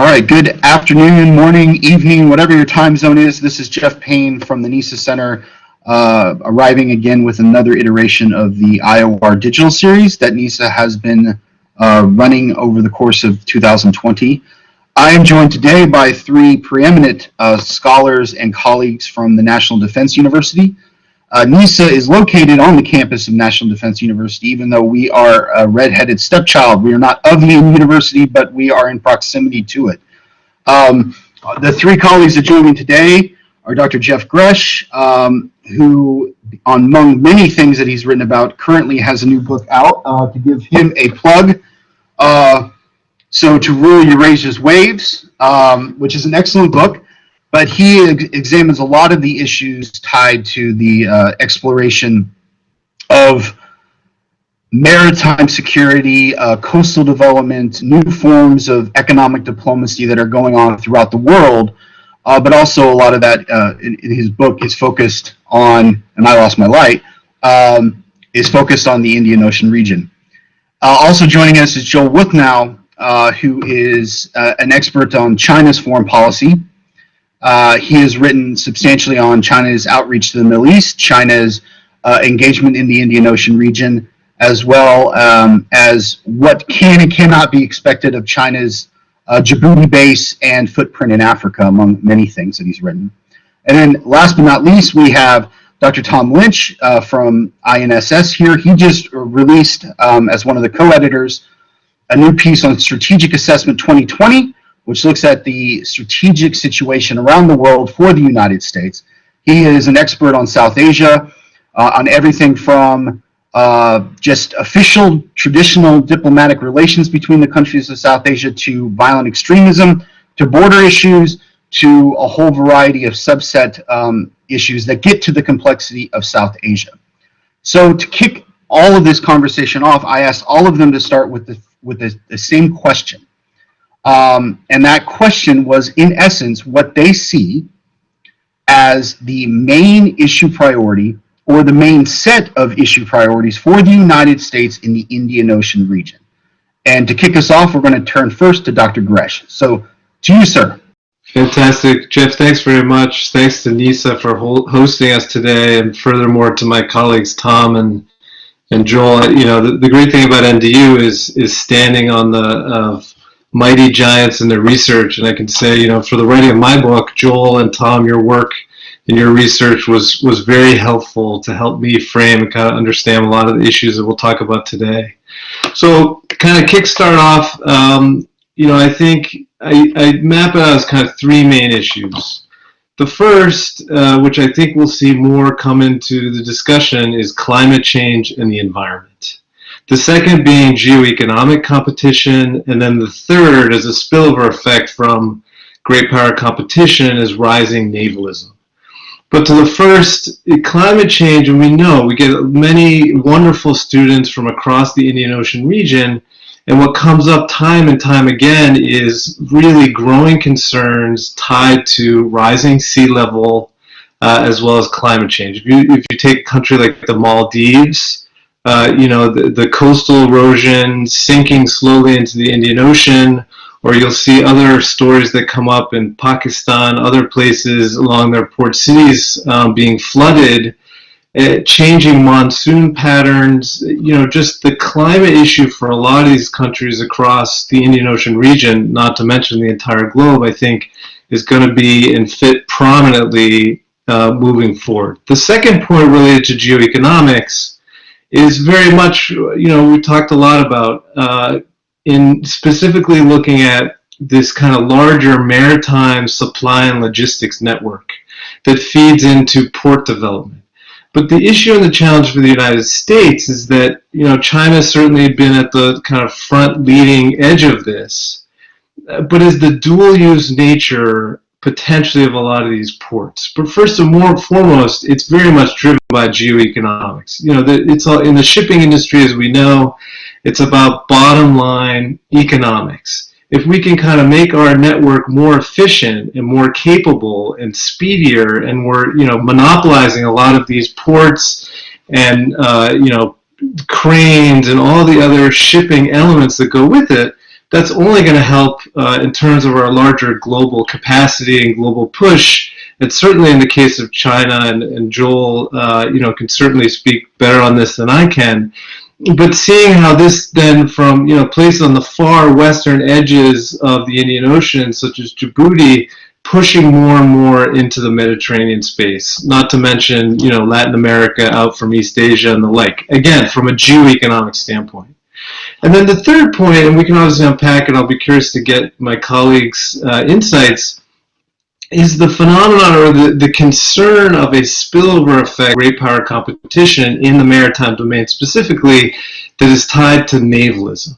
All right, good afternoon, morning, evening, whatever your time zone is. This is Jeff Payne from the NESA Center, arriving again with another iteration of the IOR Digital Series that NESA has been running over the course of 2020. I am joined today by three preeminent scholars and colleagues from the National Defense University. NESA is located on the campus of National Defense University, even though we are a red-headed stepchild. We are not of the university, but we are in proximity to it. The three colleagues that join me today are Dr. Geoffrey Gresh, who, among many things that he's written about, currently has a new book out. To give him a plug, so To Rule Eurasia's Waves, which is an excellent book. But he examines a lot of the issues tied to the exploration of maritime security, coastal development, new forms of economic diplomacy that are going on throughout the world. But also a lot of that in his book is focused on, and I lost my light, is focused on the Indian Ocean region. Also joining us is Joel Wuthnow, who is an expert on China's foreign policy. He has written substantially on China's outreach to the Middle East, China's engagement in the Indian Ocean region, as well as what can and cannot be expected of China's Djibouti base and footprint in Africa, among many things that he's written. And then last but not least, we have Dr. Tom Lynch from INSS here. He just released, as one of the co-editors, a new piece on Strategic Assessment 2020, which looks at the strategic situation around the world for the United States. He is an expert on South Asia, on everything from just official, traditional diplomatic relations between the countries of South Asia to violent extremism, to border issues, to a whole variety of subset issues that get to the complexity of South Asia. So to kick all of this conversation off, I asked all of them to start with the same question. And that question was, in essence, what they see as the main issue priority or the main set of issue priorities for the United States in the Indian Ocean region. And to kick us off, we're going to turn first to Dr. Gresh. So to you, sir. Fantastic. Jeff, thanks very much. Thanks to NESA for hosting us today, and furthermore to my colleagues Tom and Joel. You know, the great thing about NDU is standing on the mighty giants in their research, and I can say, you know, for the writing of my book, Joel and Tom, your work and your research was very helpful to help me frame and kind of understand a lot of the issues that we'll talk about today. So, kind of kickstart off, you know, I think I map it out as kind of three main issues. The first, which I think we'll see more come into the discussion, is climate change and the environment. The second being geoeconomic competition, and then the third, as a spillover effect from great power competition, is rising navalism. But to the first, climate change, and we know we get many wonderful students from across the Indian Ocean region, and what comes up time and time again is really growing concerns tied to rising sea level as well as climate change. If you take a country like the Maldives, you know, the coastal erosion sinking slowly into the Indian Ocean, or you'll see other stories that come up in Pakistan, other places along their port cities being flooded, changing monsoon patterns. You know, just the climate issue for a lot of these countries across the Indian Ocean region, not to mention the entire globe, I think is going to be and fit prominently moving forward. The second point related to geoeconomics is very much, you know, we talked a lot about in specifically looking at this kind of larger maritime supply and logistics network that feeds into port development. But the issue and the challenge for the United States is that, you know, China's certainly been at the kind of front leading edge of this, but is the dual use nature potentially of a lot of these ports. But first and foremost, it's very much driven by geoeconomics. You know, it's all in the shipping industry, as we know, it's about bottom line economics. If we can kind of make our network more efficient and more capable and speedier, and we're, you know, monopolizing a lot of these ports and, you know, cranes and all the other shipping elements that go with it, that's only going to help in terms of our larger global capacity and global push. And certainly in the case of China, and Joel, can certainly speak better on this than I can. But seeing how this then from places on the far western edges of the Indian Ocean, such as Djibouti, pushing more and more into the Mediterranean space, not to mention Latin America out from East Asia and the like, again from a geoeconomic standpoint. And then the third point, and we can obviously unpack, and I'll be curious to get my colleagues' insights, is the phenomenon or the concern of a spillover effect, great power competition in the maritime domain specifically, that is tied to navalism.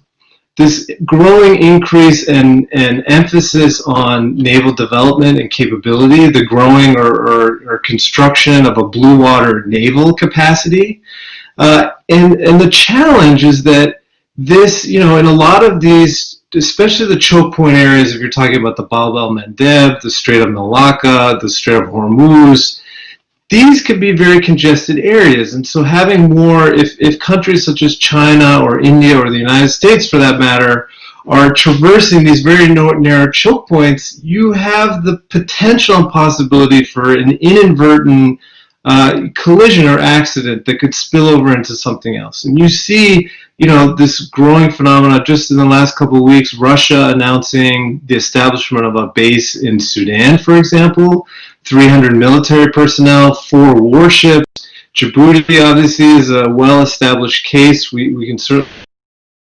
This growing increase and emphasis on naval development and capability, the growing or construction of a blue water naval capacity, and the challenge is that this, in a lot of these, especially the choke point areas, if you're talking about the Bab el-Mandeb, the Strait of Malacca, the Strait of Hormuz, these can be very congested areas. And so having more, if countries such as China or India or the United States for that matter are traversing these very narrow choke points, you have the potential and possibility for an inadvertent collision or accident that could spill over into something else. And you see this growing phenomenon just in the last couple of weeks, Russia announcing the establishment of a base in Sudan, for example, 300 military personnel, 4 warships. Djibouti obviously is a well-established case. We can certainly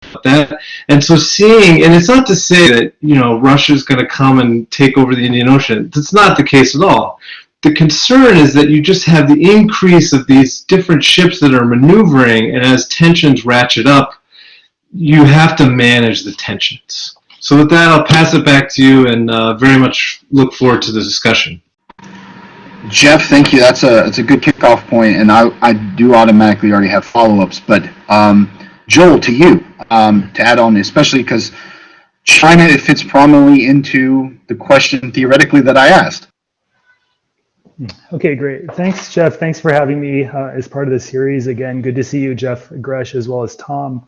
about that. And so seeing, and it's not to say that Russia is going to come and take over the Indian Ocean. That's not the case at all. The concern is that you just have the increase of these different ships that are maneuvering, and as tensions ratchet up, you have to manage the tensions. So with that, I'll pass it back to you, and very much look forward to the discussion. Jeff, thank you. That's a good kickoff point, and I do automatically already have follow-ups. But Joel, to you, to add on, especially because China, it fits prominently into the question theoretically that I asked. Okay, great. Thanks, Jeff. Thanks for having me as part of the series. Again, good to see you, Geoffrey Gresh, as well as Tom.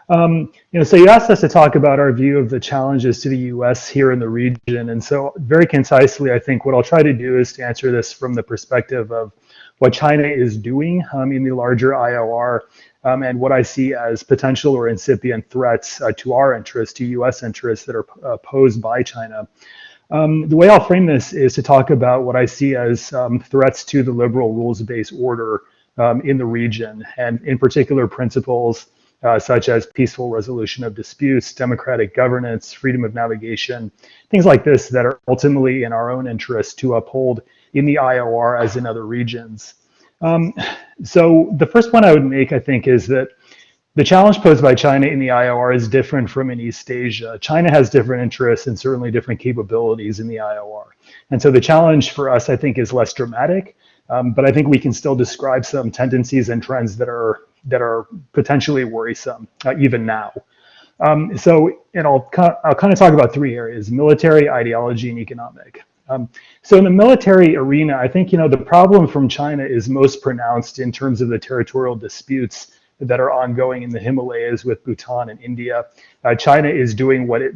So you asked us to talk about our view of the challenges to the U.S. here in the region. And so very concisely, I think what I'll try to do is to answer this from the perspective of what China is doing in the larger IOR and what I see as potential or incipient threats to our interests, to U.S. interests that are posed by China. The way I'll frame this is to talk about what I see as threats to the liberal rules-based order in the region, and in particular principles such as peaceful resolution of disputes, democratic governance, freedom of navigation, things like this that are ultimately in our own interest to uphold in the IOR as in other regions. So the first one I would make, I think, is that the challenge posed by China in the IOR is different from in East Asia. China has different interests and certainly different capabilities in the IOR. And so the challenge for us, I think, is less dramatic, but I think we can still describe some tendencies and trends that are potentially worrisome, even now. I'll kind of talk about 3 areas: military, ideology, and economic. So in the military arena, I think, the problem from China is most pronounced in terms of the territorial disputes that are ongoing in the Himalayas with Bhutan and India. China is doing what it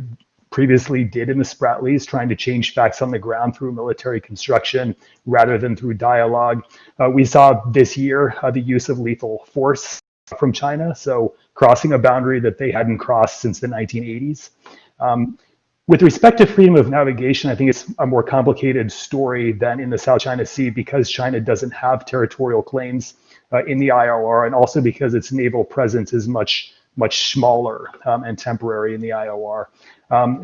previously did in the Spratlys, trying to change facts on the ground through military construction rather than through dialogue. We saw this year the use of lethal force from China, so crossing a boundary that they hadn't crossed since the 1980s. With respect to freedom of navigation, I think it's a more complicated story than in the South China Sea because China doesn't have territorial claims in the IOR, and also because its naval presence is much smaller and temporary in the IOR.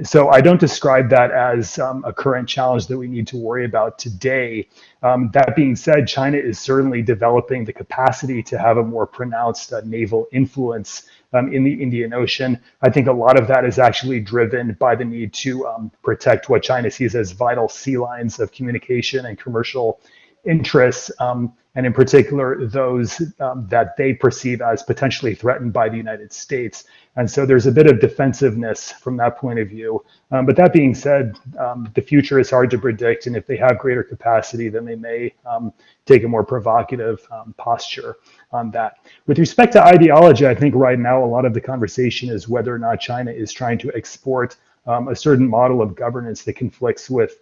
So I don't describe that as a current challenge that we need to worry about today. That being said, China is certainly developing the capacity to have a more pronounced naval influence in the Indian Ocean. I think a lot of that is actually driven by the need to protect what China sees as vital sea lines of communication and commercial interests, and in particular those that they perceive as potentially threatened by the United States. And so there's a bit of defensiveness from that point of view. But that being said, the future is hard to predict, and if they have greater capacity, then they may take a more provocative posture on that. With respect to ideology, I think right now a lot of the conversation is whether or not China is trying to export a certain model of governance that conflicts with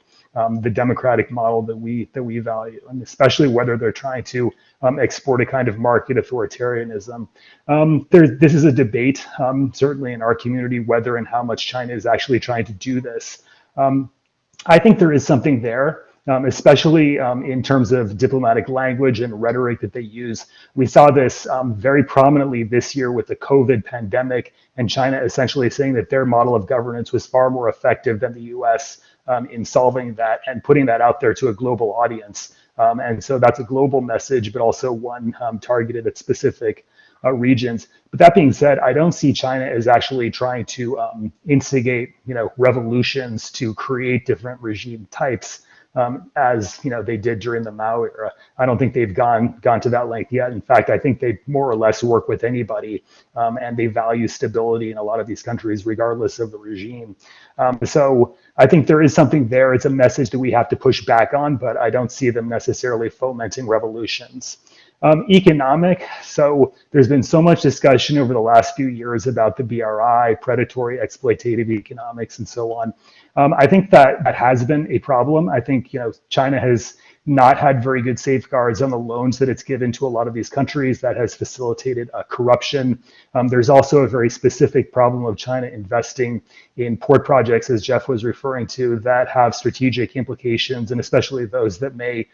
the democratic model that we value, and especially whether they're trying to export a kind of market authoritarianism. This is a debate, certainly in our community, whether and how much China is actually trying to do this. I think there is something there. Especially in terms of diplomatic language and rhetoric that they use. We saw this very prominently this year with the COVID pandemic, and China essentially saying that their model of governance was far more effective than the US in solving that and putting that out there to a global audience. And so that's a global message, but also one targeted at specific regions. But that being said, I don't see China as actually trying to instigate, revolutions to create different regime types. As they did during the Mao era. I don't think they've gone to that length yet. In fact, I think they more or less work with anybody, and they value stability in a lot of these countries, regardless of the regime. So I think there is something there. It's a message that we have to push back on, but I don't see them necessarily fomenting revolutions. Economic. So there's been so much discussion over the last few years about the BRI, predatory exploitative economics, and so on. I think that has been a problem. I think China has not had very good safeguards on the loans that it's given to a lot of these countries. That has facilitated corruption. There's also a very specific problem of China investing in port projects, as Jeff was referring to, that have strategic implications, and especially those that may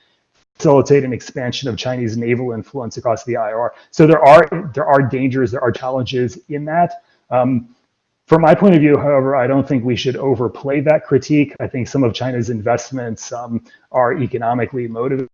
facilitate an expansion of Chinese naval influence across the IOR. So there are dangers, there are challenges in that. From my point of view, however, I don't think we should overplay that critique. I think some of China's investments are economically motivated.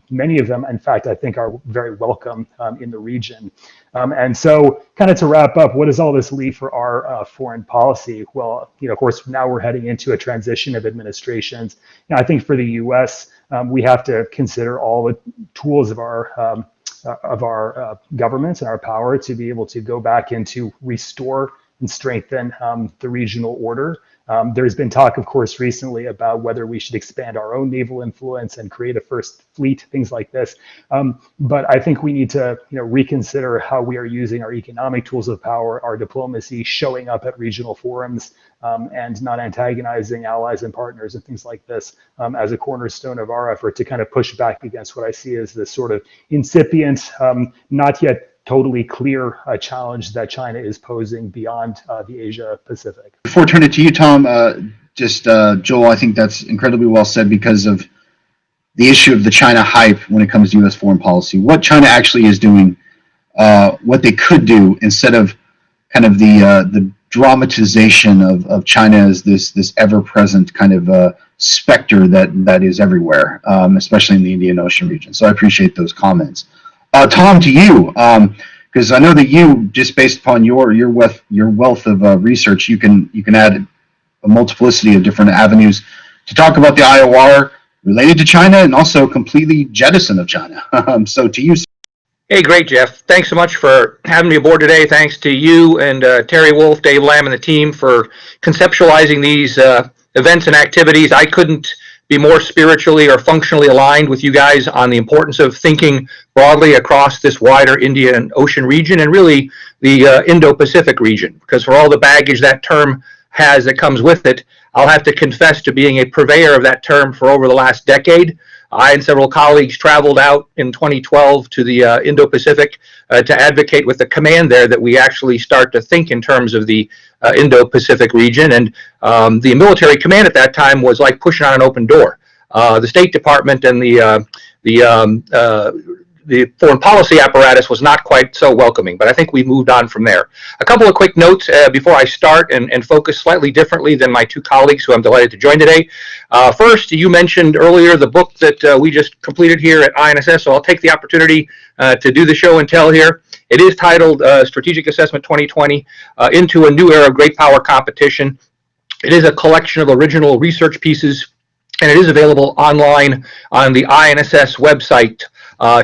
Many of them, in fact, I think are very welcome in the region. And so kind of to wrap up, what does all this leave for our foreign policy? Well, of course, now we're heading into a transition of administrations. I think for the US, we have to consider all the tools of our governments and our power to be able to go back and to restore and strengthen the regional order. There's been talk, of course, recently about whether we should expand our own naval influence and create a first fleet, things like this. But I think we need to reconsider how we are using our economic tools of power, our diplomacy, showing up at regional forums, and not antagonizing allies and partners and things like this as a cornerstone of our effort to kind of push back against what I see as this sort of incipient, not yet totally clear challenge that China is posing beyond the Asia Pacific. Before I turn it to you, Tom, Joel, I think that's incredibly well said because of the issue of the China hype when it comes to U.S. foreign policy. What China actually is doing, what they could do instead of kind of the dramatization of China as this ever-present kind of specter that is everywhere, especially in the Indian Ocean region. So I appreciate those comments. Tom, to you, because I know that you, just based upon your wealth of research, you can add a multiplicity of different avenues to talk about the IOR related to China and also completely jettison of China. So to you. Hey, great, Jeff. Thanks so much for having me aboard today. Thanks to you and Terry Wolf, Dave Lamb, and the team for conceptualizing these events and activities. I couldn't be more spiritually or functionally aligned with you guys on the importance of thinking broadly across this wider Indian Ocean region and really the Indo-Pacific region, because for all the baggage that term has that comes with it, I'll have to confess to being a purveyor of that term for over the last decade. I and several colleagues traveled out in 2012 to the Indo-Pacific to advocate with the command there that we actually start to think in terms of the Indo-Pacific region. And the military command at that time was like pushing on an open door. The State Department and the foreign policy apparatus was not quite so welcoming, but I think we've moved on from there. A couple of quick notes before I start and focus slightly differently than my two colleagues who I'm delighted to join today. First, you mentioned earlier the book that we just completed here at INSS, so I'll take the opportunity to do the show and tell here. It is titled Strategic Assessment 2020, Into a New Era of Great Power Competition. It is a collection of original research pieces and it is available online on the INSS website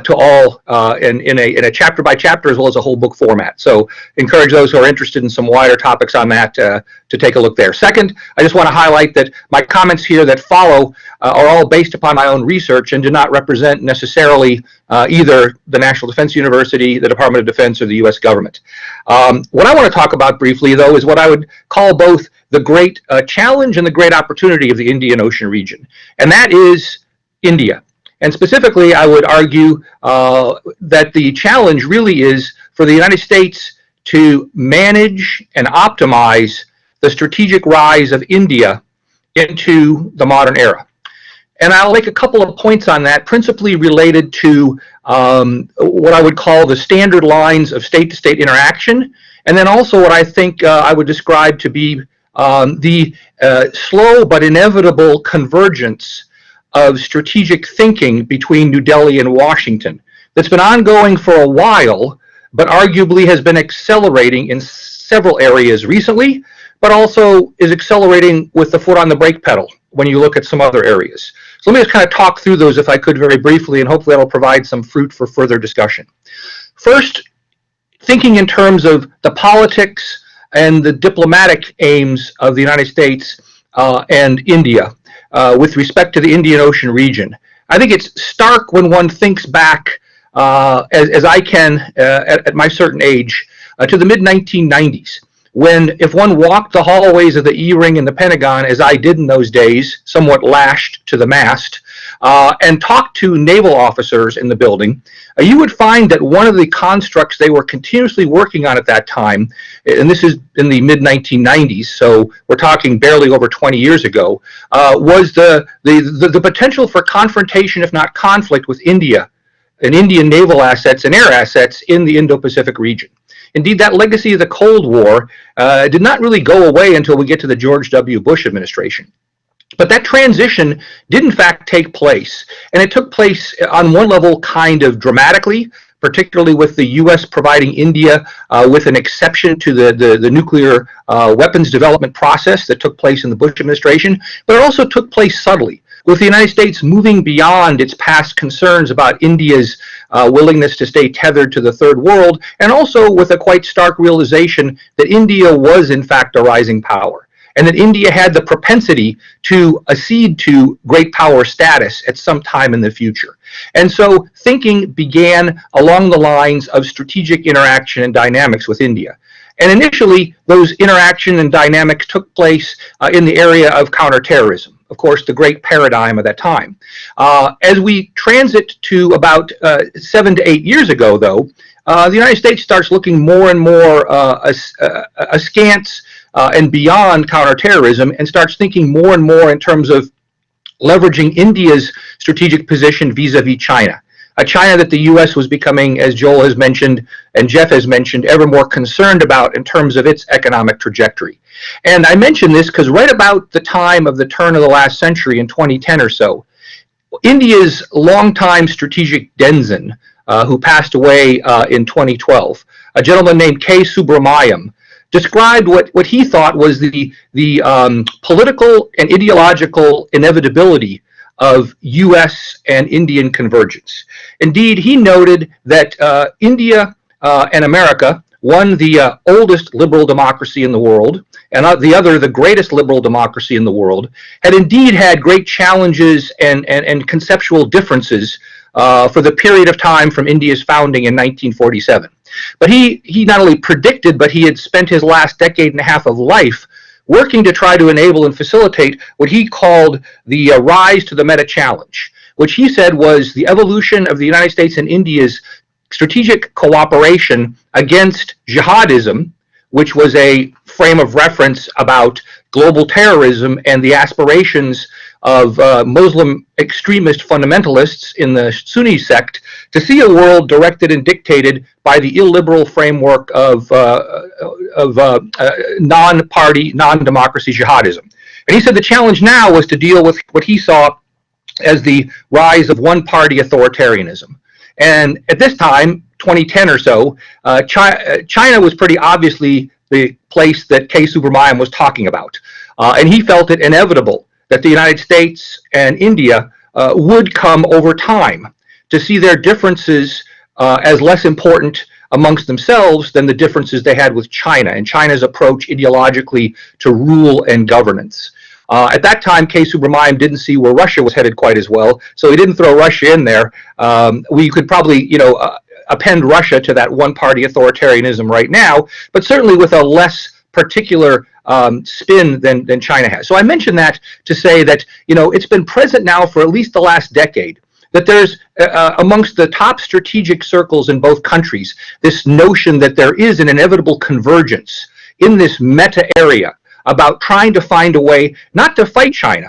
to all in a chapter by chapter as well as a whole book format. So encourage those who are interested in some wider topics on that to take a look there. Second, I just want to highlight that my comments here that follow are all based upon my own research and do not represent necessarily either the National Defense University, the Department of Defense, or the U.S. government. What I want to talk about briefly, though, is what I would call both the great challenge and the great opportunity of the Indian Ocean region, and that is India. And specifically, I would argue that the challenge really is for the United States to manage and optimize the strategic rise of India into the modern era. And I'll make a couple of points on that, principally related to what I would call the standard lines of state-to-state interaction, and then also what I think I would describe to be the slow but inevitable convergence of strategic thinking between New Delhi and Washington that's been ongoing for a while, but arguably has been accelerating in several areas recently, but also is accelerating with the foot on the brake pedal when you look at some other areas. So let me just kind of talk through those if I could very briefly, and hopefully that'll provide some fruit for further discussion. First, thinking in terms of the politics and the diplomatic aims of the United States and India with respect to the Indian Ocean region. I think it's stark when one thinks back, as I can at my certain age, to the mid-1990s, when if one walked the hallways of the E-Ring in the Pentagon, as I did in those days, somewhat lashed to the mast, and talked to naval officers in the building, you would find that one of the constructs they were continuously working on at that time, and this is in the mid-1990s, so we're talking barely over 20 years ago, was the potential for confrontation, if not conflict, with India and Indian naval assets and air assets in the Indo-Pacific region. Indeed, that legacy of the Cold War did not really go away until we get to the George W. Bush administration. But that transition did in fact take place, and it took place on one level kind of dramatically, particularly with the U.S. providing India with an exception to the nuclear weapons development process that took place in the Bush administration, but it also took place subtly, with the United States moving beyond its past concerns about India's willingness to stay tethered to the third world, and also with a quite stark realization that India was in fact a rising power, and that India had the propensity to accede to great power status at some time in the future. And so thinking began along the lines of strategic interaction and dynamics with India. And initially, those interaction and dynamics took place in the area of counterterrorism, of course, the great paradigm of that time. As we transit to about 7 to 8 years ago, though, the United States starts looking more and more askance and beyond counterterrorism, and starts thinking more and more in terms of leveraging India's strategic position vis-a-vis China. A China that the U.S. was becoming, as Joel has mentioned and Jeff has mentioned, ever more concerned about in terms of its economic trajectory. And I mention this because right about the time of the turn of the last century, in 2010 or so, India's longtime strategic denizen, who passed away in 2012, a gentleman named K. Subramaniam, described what he thought was the political and ideological inevitability of U.S. and Indian convergence. Indeed, he noted that India and America, one the oldest liberal democracy in the world, and the other the greatest liberal democracy in the world, had indeed had great challenges and conceptual differences for the period of time from India's founding in 1947. But he not only predicted, but he had spent his last decade and a half of life working to try to enable and facilitate what he called the rise to the meta challenge, which he said was the evolution of the United States and India's strategic cooperation against jihadism, which was a frame of reference about global terrorism and the aspirations of Muslim extremist fundamentalists in the Sunni sect to see a world directed and dictated by the illiberal framework of non-party, non-democracy jihadism. And he said the challenge now was to deal with what he saw as the rise of one-party authoritarianism. And at this time, 2010 or so, China was pretty obviously the place that K. Subramaniam was talking about. And he felt it inevitable that the United States and India would come over time to see their differences as less important amongst themselves than the differences they had with China and China's approach ideologically to rule and governance. At that time, K. Subramanian didn't see where Russia was headed quite as well, so he didn't throw Russia in there. We could probably, append Russia to that one-party authoritarianism right now, but certainly with a less particular spin than China has. So I mention that to say that, it's been present now for at least the last decade, that there's amongst the top strategic circles in both countries, this notion that there is an inevitable convergence in this meta area about trying to find a way not to fight China,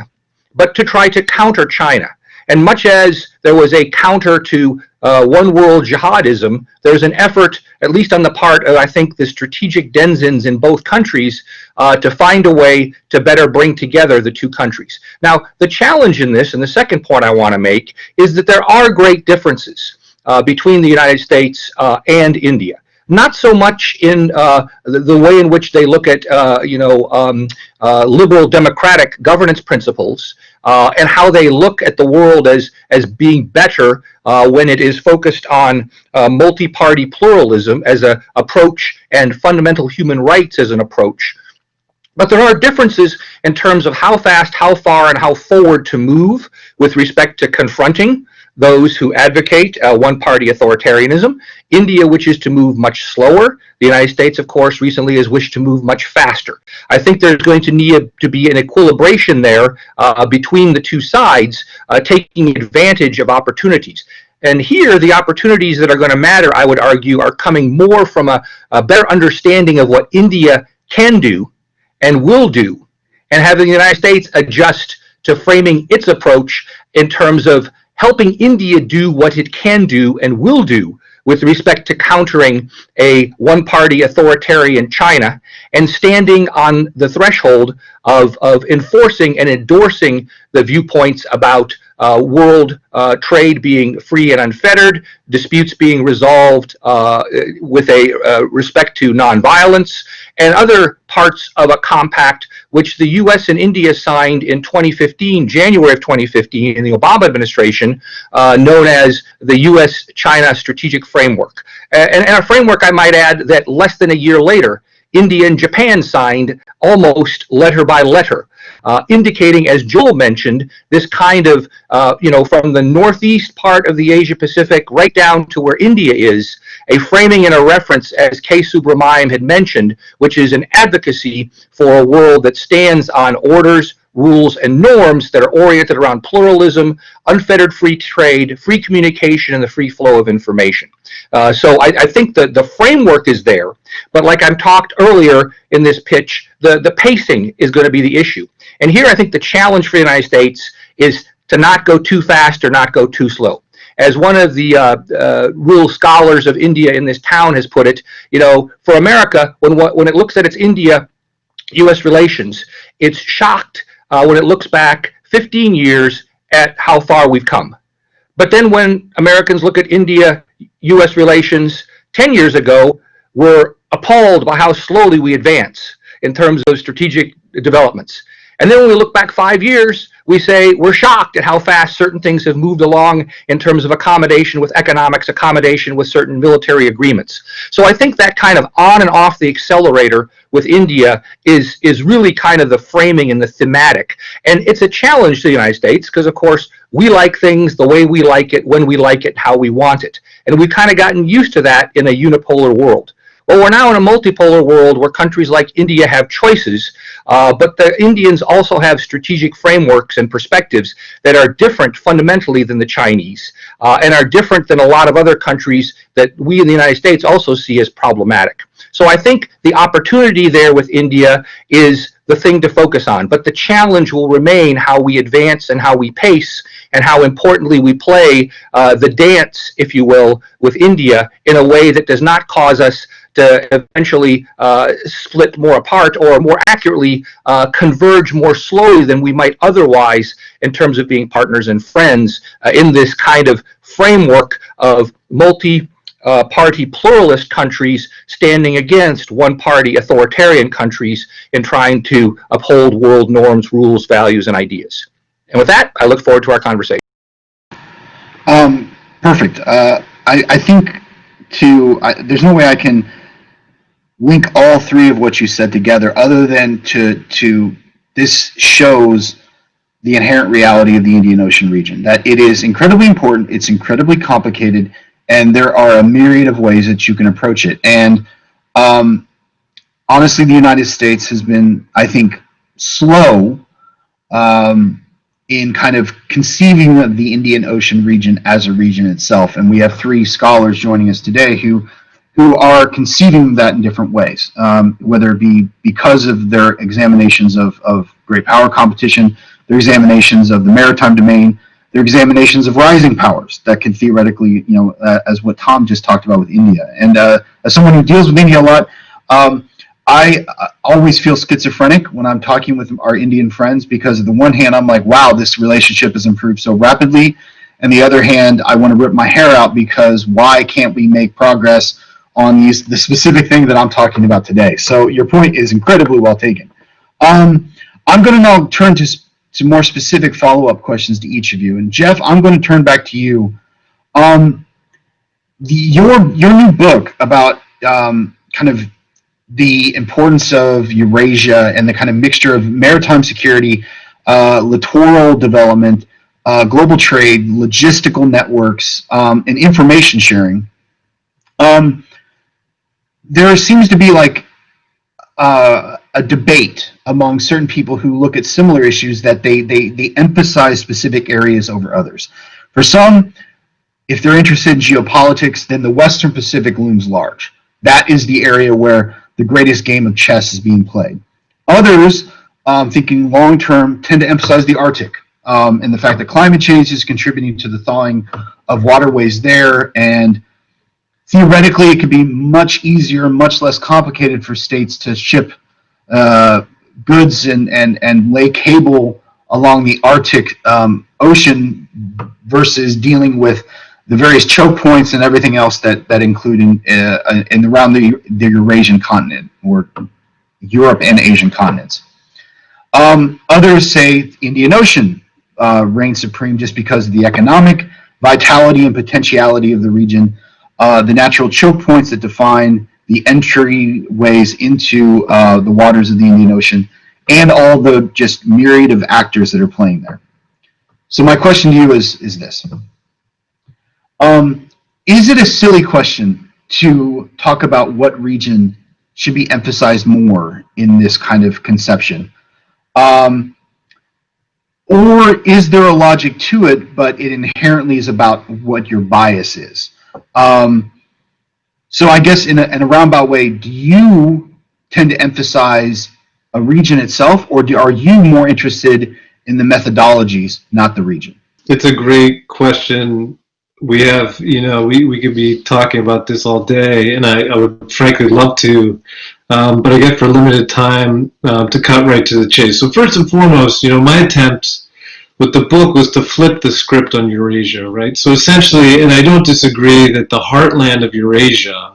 but to try to counter China. And much as there was a counter to one world jihadism, there's an effort, at least on the part of, I think, the strategic denizens in both countries, to find a way to better bring together the two countries. Now, the challenge in this, and the second point I want to make, is that there are great differences between the United States and India. Not so much in the way in which they look at, liberal democratic governance principles and how they look at the world as being better when it is focused on multi-party pluralism as an approach and fundamental human rights as an approach. But there are differences in terms of how fast, how far, and how forward to move with respect to confronting those who advocate one-party authoritarianism. India wishes to move much slower. The United States, of course, recently has wished to move much faster. I think there's going to need to be an equilibration there between the two sides, taking advantage of opportunities. And here, the opportunities that are going to matter, I would argue, are coming more from a better understanding of what India can do and will do, and having the United States adjust to framing its approach in terms of helping India do what it can do and will do with respect to countering a one-party authoritarian China and standing on the threshold of enforcing and endorsing the viewpoints about world trade being free and unfettered, disputes being resolved with a respect to nonviolence, and other parts of a compact which the U.S. and India signed in 2015, January of 2015, in the Obama administration, known as the U.S.-China Strategic Framework. And a framework, I might add, that less than a year later, India and Japan signed almost letter by letter, indicating, as Joel mentioned, this kind of, from the northeast part of the Asia-Pacific right down to where India is, a framing and a reference, as K. Subramanian had mentioned, which is an advocacy for a world that stands on orders, rules, and norms that are oriented around pluralism, unfettered free trade, free communication, and the free flow of information. So I think that the framework is there, but like I talked earlier in this pitch, the pacing is going to be the issue. And here I think the challenge for the United States is to not go too fast or not go too slow. As one of the real scholars of India in this town has put it, for America, when it looks at its India-U.S. relations, it's shocked when it looks back 15 years at how far we've come. But then when Americans look at India-U.S. relations 10 years ago, we're appalled by how slowly we advance in terms of strategic developments. And then when we look back 5 years, we say we're shocked at how fast certain things have moved along in terms of accommodation with economics, accommodation with certain military agreements. So I think that kind of on and off the accelerator with India is really kind of the framing and the thematic. And it's a challenge to the United States because, of course, we like things the way we like it, when we like it, how we want it. And we've kind of gotten used to that in a unipolar world. Well, we're now in a multipolar world where countries like India have choices, but the Indians also have strategic frameworks and perspectives that are different fundamentally than the Chinese, and are different than a lot of other countries that we in the United States also see as problematic. So I think the opportunity there with India is the thing to focus on, but the challenge will remain how we advance and how we pace and how importantly we play the dance, if you will, with India in a way that does not cause us to eventually split more apart, or more accurately converge more slowly than we might otherwise in terms of being partners and friends in this kind of framework of party pluralist countries standing against one-party authoritarian countries in trying to uphold world norms, rules, values, and ideas. And with that, I look forward to our conversation. Perfect. I think there's no way I can link all three of what you said together other than to this shows the inherent reality of the Indian Ocean region, that it is incredibly important, it's incredibly complicated, and there are a myriad of ways that you can approach it. And honestly, the United States has been, I think, slow in kind of conceiving of the Indian Ocean region as a region itself. And we have three scholars joining us today who are conceiving that in different ways, whether it be because of their examinations of great power competition, their examinations of the maritime domain, their examinations of rising powers that can theoretically, as what Tom just talked about with India. And as someone who deals with India a lot, I always feel schizophrenic when I'm talking with our Indian friends, because on the one hand, I'm like, wow, this relationship has improved so rapidly. And the other hand, I want to rip my hair out because why can't we make progress on the specific thing that I'm talking about today? So your point is incredibly well taken. I'm going to now turn to more specific follow-up questions to each of you. And Jeff, I'm going to turn back to you. Your new book about kind of the importance of Eurasia and the kind of mixture of maritime security, littoral development, global trade, logistical networks, and information sharing. There seems to be like a debate among certain people who look at similar issues that they emphasize specific areas over others. For some, if they're interested in geopolitics, then the Western Pacific looms large. That is the area where the greatest game of chess is being played. Others, thinking long-term, tend to emphasize the Arctic and the fact that climate change is contributing to the thawing of waterways there, and theoretically it could be much easier, much less complicated for states to ship goods and lay cable along the Arctic Ocean versus dealing with the various choke points and everything else that include in around the Eurasian continent, or Europe and Asian continents. Others say Indian Ocean reigns supreme just because of the economic vitality and potentiality of the region, the natural choke points that define the entryways into the waters of the Indian Ocean, and all the just myriad of actors that are playing there. So my question to you is this. Is it a silly question to talk about what region should be emphasized more in this kind of conception? Or is there a logic to it, but it inherently is about what your bias is? So I guess in a roundabout way, do you tend to emphasize a region itself, or are you more interested in the methodologies, not the region? It's a great question. We have, we could be talking about this all day, and I would frankly love to, but I get for limited time to cut right to the chase. So first and foremost, my attempt with the book was to flip the script on Eurasia, right? So essentially, and I don't disagree that the heartland of Eurasia,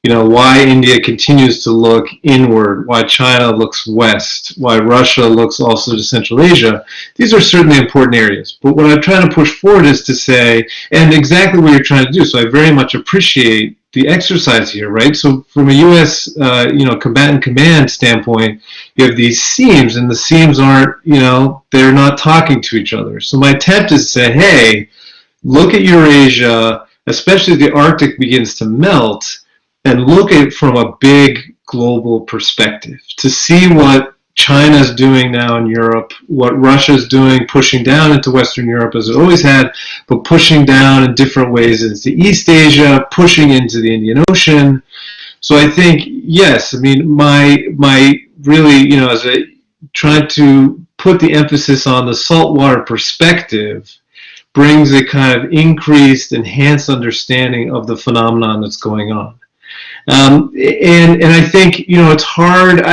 why India continues to look inward, why China looks west, why Russia looks also to Central Asia, these are certainly important areas. But what I'm trying to push forward is to say, and exactly what you're trying to do, so I very much appreciate the exercise here, right? So from a U.S. Combatant command standpoint, you have these seams, and the seams aren't, they're not talking to each other. So my attempt is to say, hey, look at Eurasia, especially as the Arctic begins to melt, and look at it from a big global perspective to see what China's doing now in Europe, what Russia's doing, pushing down into Western Europe as it always had, but pushing down in different ways into East Asia, pushing into the Indian Ocean. So I think, yes, I mean, my really, as I trying to put the emphasis on the saltwater perspective brings a kind of increased, enhanced understanding of the phenomenon that's going on. And I think, it's hard.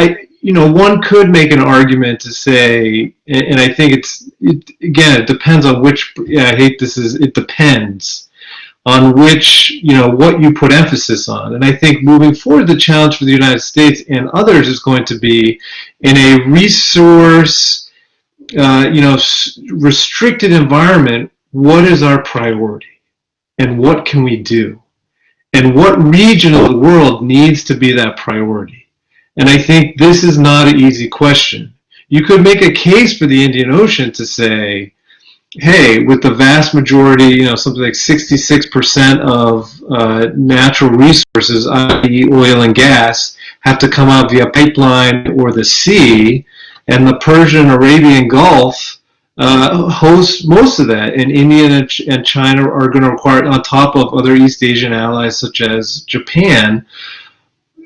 One could make an argument to say, and I think it depends on which, I hate this, it depends on which, what you put emphasis on. And I think moving forward, the challenge for the United States and others is going to be in a resource, restricted environment, what is our priority and what can we do? And what region of the world needs to be that priority? And I think this is not an easy question. You could make a case for the Indian Ocean to say, hey, with the vast majority, something like 66% of natural resources, i.e. oil and gas, have to come out via pipeline or the sea, and the Persian Arabian Gulf host most of that, and India and China are going to require, on top of other East Asian allies such as Japan,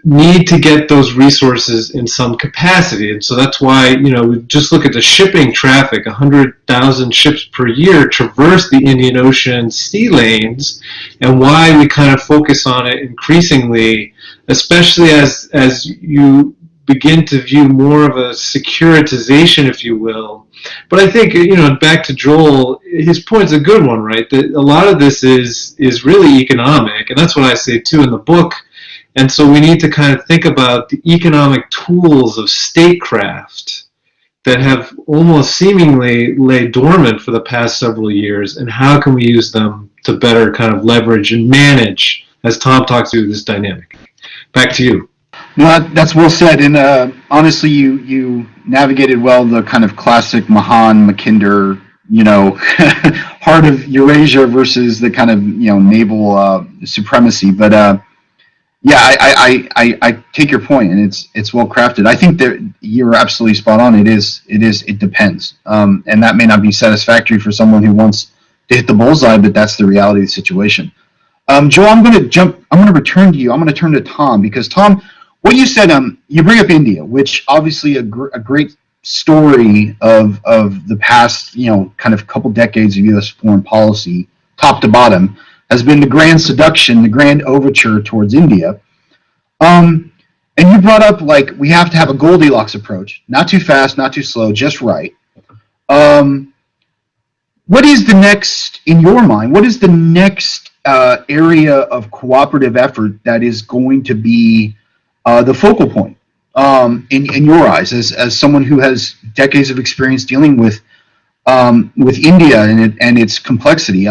need to get those resources in some capacity. And so that's why, we just look at the shipping traffic. 100,000 ships per year traverse the Indian Ocean sea lanes, and why we kind of focus on it increasingly, especially as you begin to view more of a securitization, if you will. But I think, back to Joel, his point's a good one, right? That a lot of this is really economic, and that's what I say too in the book. And so we need to kind of think about the economic tools of statecraft that have almost seemingly lay dormant for the past several years, and how can we use them to better kind of leverage and manage, as Tom talked through, this dynamic. Back to you. No, that's well said. And honestly, you navigated well the kind of classic Mahan, Mackinder, heart of Eurasia versus the kind of naval supremacy. But yeah, I take your point, and it's well crafted. I think that you're absolutely spot on. It depends, and that may not be satisfactory for someone who wants to hit the bullseye, but that's the reality of the situation. Joel, I'm going to return to you. I'm going to turn to Tom, because Tom, what you said, you bring up India, which obviously a great story of the past, kind of couple decades of U.S. foreign policy, top to bottom, has been the grand seduction, the grand overture towards India. And you brought up, we have to have a Goldilocks approach, not too fast, not too slow, just right. What is the next, in your mind, what is the next area of cooperative effort that is going to be the focal point in your eyes, as someone who has decades of experience dealing with India and its complexity?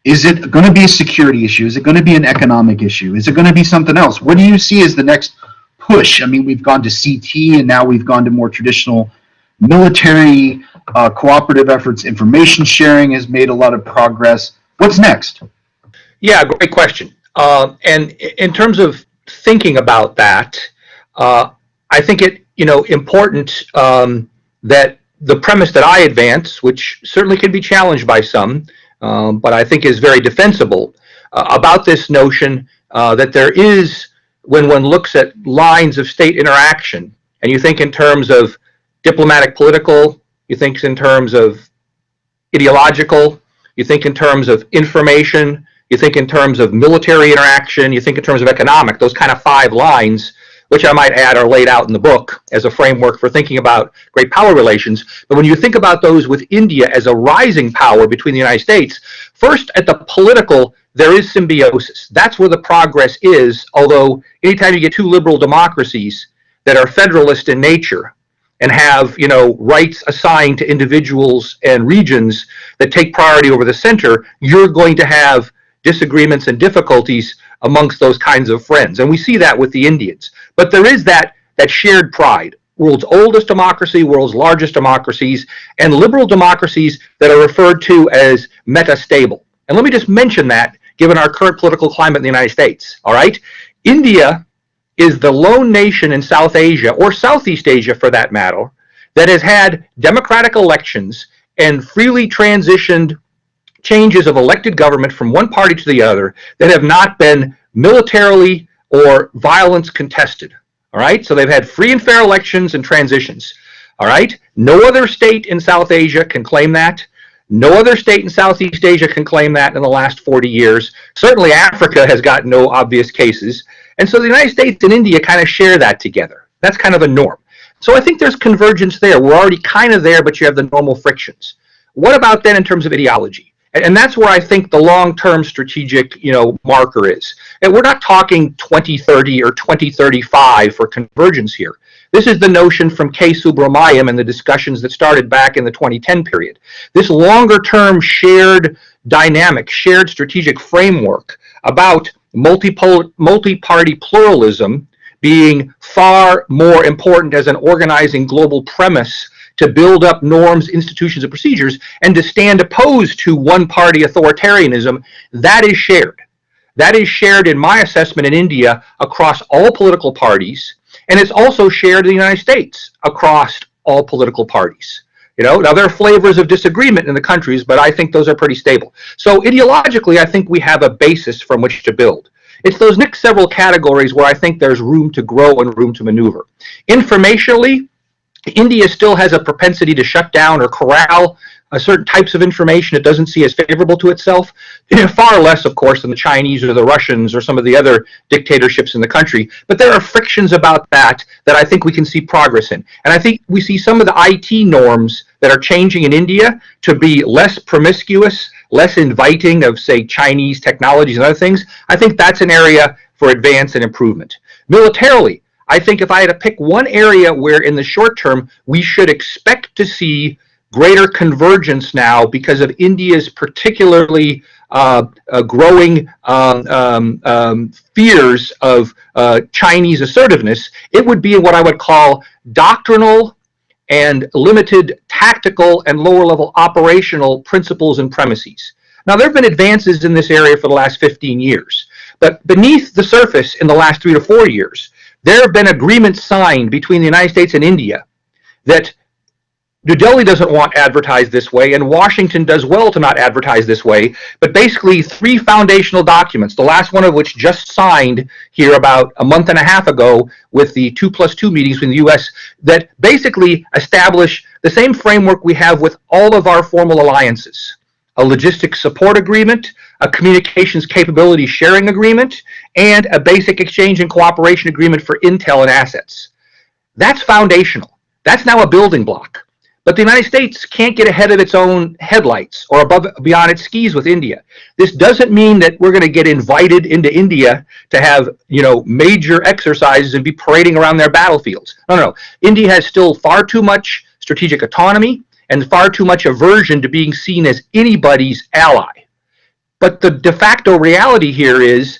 Is it going to be a security issue? Is it going to be an economic issue? Is it going to be something else? What do you see as the next push? I mean, we've gone to CT, and now we've gone to more traditional military cooperative efforts. Information sharing has made a lot of progress. What's next? Yeah, great question. And in terms of thinking about that, I think it important that the premise that I advance, which certainly can be challenged by some, but I think is very defensible, about this notion that there is, when one looks at lines of state interaction, and you think in terms of diplomatic, political, you think in terms of ideological, you think in terms of information, you think in terms of military interaction, you think in terms of economic, those kind of 5 lines, which I might add are laid out in the book as a framework for thinking about great power relations. But when you think about those with India as a rising power between the United States, first at the political, there is symbiosis. That's where the progress is, although anytime you get 2 liberal democracies that are federalist in nature and have, rights assigned to individuals and regions that take priority over the center, you're going to have disagreements and difficulties amongst those kinds of friends. And we see that with the Indians. But there is that shared pride. World's oldest democracy, world's largest democracies, and liberal democracies that are referred to as meta-stable. And let me just mention that, given our current political climate in the United States, all right? India is the lone nation in South Asia, or Southeast Asia for that matter, that has had democratic elections and freely transitioned changes of elected government from one party to the other that have not been militarily or violence contested. All right, so they've had free and fair elections and transitions. All right, no other state in South Asia can claim that. No other state in Southeast Asia can claim that in the last 40 years. Certainly Africa has got no obvious cases. And so the United States and India kind of share that together. That's kind of a norm. So I think there's convergence there. We're already kind of there, but you have the normal frictions. What about then in terms of ideology? And that's where I think the long-term strategic, marker is. And we're not talking 2030 or 2035 for convergence here. This is the notion from K. Subramaniam and the discussions that started back in the 2010 period. This longer-term shared dynamic, shared strategic framework about multi-party pluralism being far more important as an organizing global premise to build up norms, institutions, and procedures, and to stand opposed to one-party authoritarianism, that is shared. That is shared, in my assessment, in India across all political parties, and it's also shared in the United States across all political parties. Now there are flavors of disagreement in the countries, but I think those are pretty stable. So ideologically, I think we have a basis from which to build. It's those next several categories where I think there's room to grow and room to maneuver. Informationally, India still has a propensity to shut down or corral certain types of information it doesn't see as favorable to itself, far less, of course, than the Chinese or the Russians or some of the other dictatorships in the country. But there are frictions about that I think we can see progress in. And I think we see some of the IT norms that are changing in India to be less promiscuous, less inviting of, say, Chinese technologies and other things. I think that's an area for advance and improvement. Militarily, I think if I had to pick one area where in the short term we should expect to see greater convergence now because of India's particularly growing fears of Chinese assertiveness, it would be what I would call doctrinal and limited tactical and lower level operational principles and premises. Now, there have been advances in this area for the last 15 years, but beneath the surface in the last 3 to 4 years, there have been agreements signed between the United States and India that New Delhi doesn't want advertised this way, and Washington does well to not advertise this way, but basically 3 foundational documents, the last one of which just signed here about a month and a half ago with the 2+2 meetings between the U.S., that basically establish the same framework we have with all of our formal alliances: a logistics support agreement, a communications capability sharing agreement, and a basic exchange and cooperation agreement for intel and assets. That's foundational. That's now a building block. But the United States can't get ahead of its own headlights or beyond its skis with India. This doesn't mean that we're going to get invited into India to have, major exercises and be parading around their battlefields. No. India has still far too much strategic autonomy and far too much aversion to being seen as anybody's ally. But the de facto reality here is,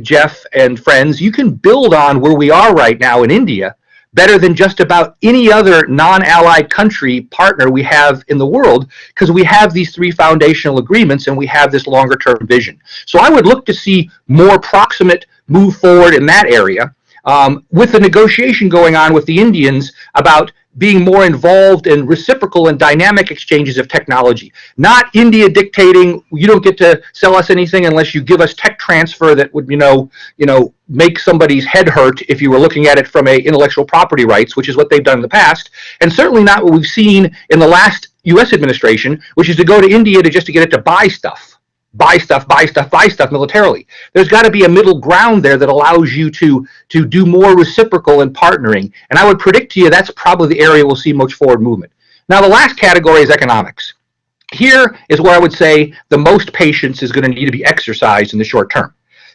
Jeff and friends, you can build on where we are right now in India better than just about any other non-allied country partner we have in the world, because we have these 3 foundational agreements and we have this longer-term vision. So I would look to see more proximate move forward in that area, with the negotiation going on with the Indians about being more involved in reciprocal and dynamic exchanges of technology. Not India dictating, you don't get to sell us anything unless you give us tech transfer that would, make somebody's head hurt if you were looking at it from a intellectual property rights, which is what they've done in the past, and certainly not what we've seen in the last U.S. administration, which is to go to India to get it to buy stuff militarily. There's got to be a middle ground there that allows you to do more reciprocal and partnering. And I would predict to you that's probably the area we'll see much forward movement. Now, the last category is economics. Here is where I would say the most patience is going to need to be exercised in the short term.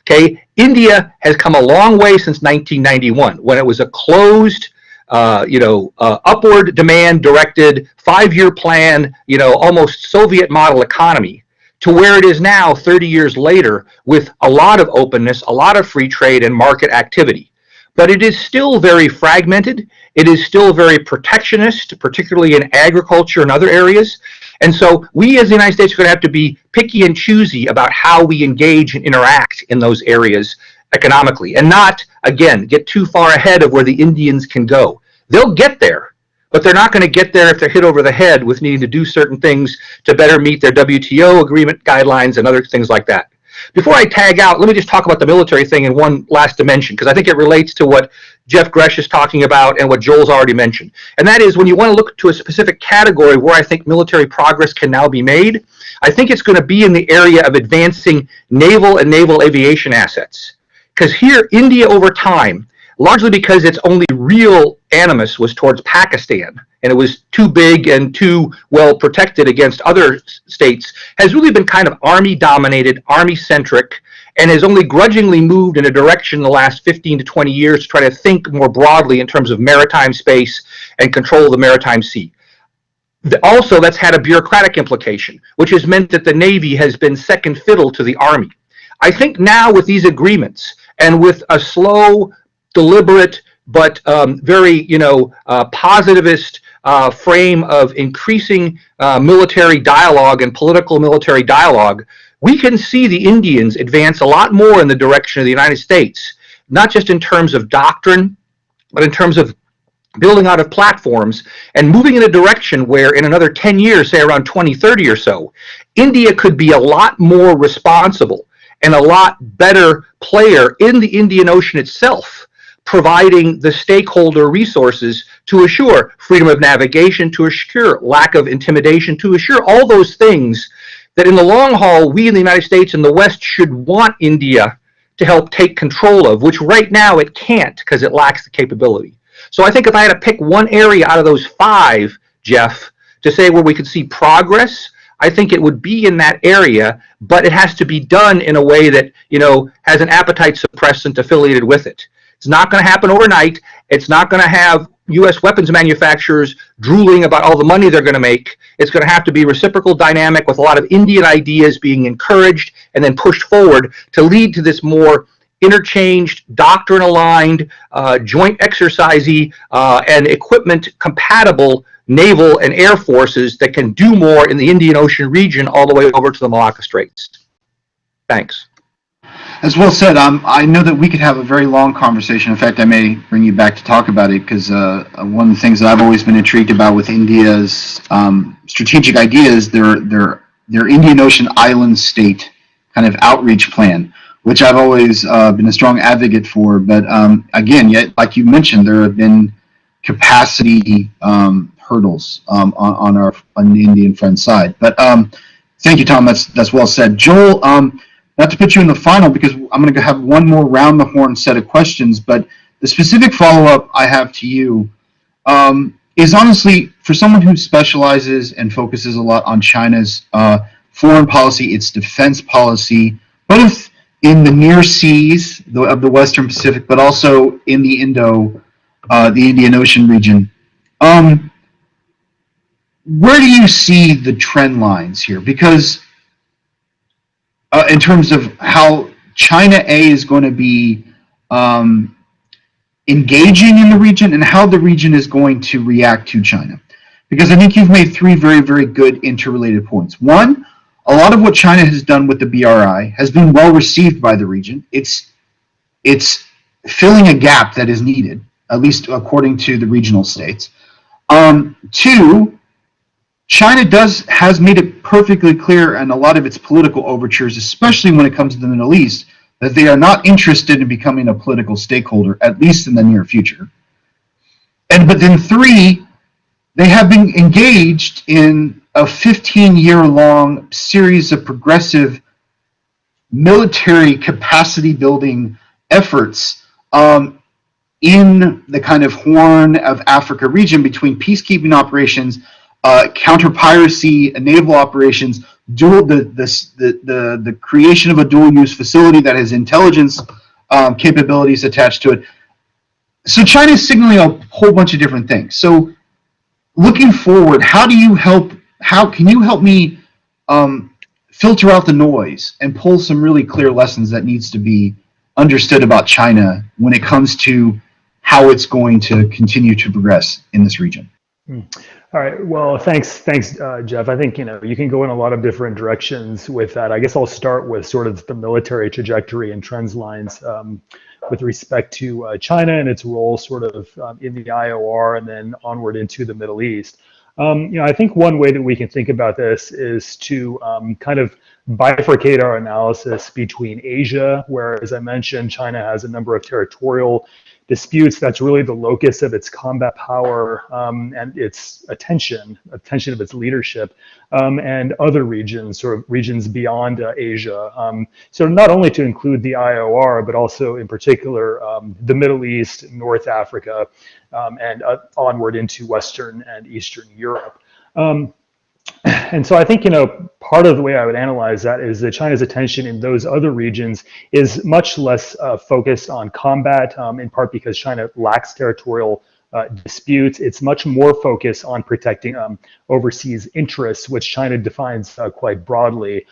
Okay, India has come a long way since 1991, when it was a closed, upward demand directed 5-year plan, almost Soviet model economy, to where it is now 30 years later with a lot of openness, a lot of free trade and market activity. But it is still very fragmented. It is still very protectionist, particularly in agriculture and other areas. And so we as the United States are going to have to be picky and choosy about how we engage and interact in those areas economically, and not, again, get too far ahead of where the Indians can go. They'll get there, but they're not going to get there if they're hit over the head with needing to do certain things to better meet their WTO agreement guidelines and other things like that. Before I tag out, let me just talk about the military thing in one last dimension, because I think it relates to what Geoff Gresh is talking about and what Joel's already mentioned. And that is, when you want to look to a specific category where I think military progress can now be made, I think it's going to be in the area of advancing naval and naval aviation assets. Because here, India over time, largely because its only real animus was towards Pakistan and it was too big and too well protected against other states, has really been kind of Army-dominated, Army-centric, and has only grudgingly moved in a direction in the last 15 to 20 years to try to think more broadly in terms of maritime space and control of the maritime sea. Also, that's had a bureaucratic implication, which has meant that the Navy has been second fiddle to the Army. I think now with these agreements and with a slow, deliberate, but very, positivist frame of increasing military dialogue and political military dialogue, we can see the Indians advance a lot more in the direction of the United States, not just in terms of doctrine, but in terms of building out of platforms and moving in a direction where in another 10 years, say around 2030 or so, India could be a lot more responsible and a lot better player in the Indian Ocean itself, providing the stakeholder resources to assure freedom of navigation, to assure lack of intimidation, to assure all those things that in the long haul, we in the United States and the West should want India to help take control of, which right now it can't because it lacks the capability. So I think if I had to pick one area out of those five, Jeff, to say where we could see progress, I think it would be in that area, but it has to be done in a way that, has an appetite suppressant affiliated with it. It's not going to happen overnight. It's not going to have U.S. weapons manufacturers drooling about all the money they're going to make. It's going to have to be reciprocal dynamic with a lot of Indian ideas being encouraged and then pushed forward to lead to this more interchanged, doctrine-aligned, joint exercisey, and equipment-compatible naval and air forces that can do more in the Indian Ocean region all the way over to the Malacca Straits. Thanks. As well said, I know that we could have a very long conversation. In fact, I may bring you back to talk about it because one of the things that I've always been intrigued about with India's strategic ideas, their Indian Ocean island state kind of outreach plan, which I've always been a strong advocate for. But again, yet like you mentioned, there have been capacity hurdles on the Indian friend side. But thank you, Tom. That's well said. Joel, not to put you in the final because I'm going to have one more round the horn set of questions, but the specific follow-up I have to you is honestly for someone who specializes and focuses a lot on China's foreign policy, its defense policy, both in the near seas of the Western Pacific, but also in the Indian Ocean region. Where do you see the trend lines here? Because in terms of how China is going to be engaging in the region and how the region is going to react to China. Because I think you've made three very, very good interrelated points. One, a lot of what China has done with the BRI has been well received by the region. It's filling a gap that is needed, at least according to the regional states. Two, China has made it perfectly clear in a lot of its political overtures, especially when it comes to the Middle East, that they are not interested in becoming a political stakeholder, at least in the near future. But then three, they have been engaged in a 15-year-long series of progressive military capacity building efforts in the kind of Horn of Africa region between peacekeeping operations, counter-piracy, naval operations, the creation of a dual-use facility that has intelligence capabilities attached to it. So China is signaling a whole bunch of different things. So looking forward, how can you help me filter out the noise and pull some really clear lessons that needs to be understood about China when it comes to how it's going to continue to progress in this region? All right. Well, thanks, Jeff. I think you can go in a lot of different directions with that. I guess I'll start with sort of the military trajectory and trends lines with respect to China and its role sort of in the IOR and then onward into the Middle East. I think one way that we can think about this is to kind of bifurcate our analysis between Asia, where, as I mentioned, China has a number of territorial disputes, that's really the locus of its combat power and its attention of its leadership, and other regions, sort of regions beyond Asia. So not only to include the IOR, but also in particular the Middle East, North Africa, and onward into Western and Eastern Europe. And so I think, part of the way I would analyze that is that China's attention in those other regions is much less focused on combat, in part because China lacks territorial disputes. It's much more focused on protecting overseas interests, which China defines quite broadly,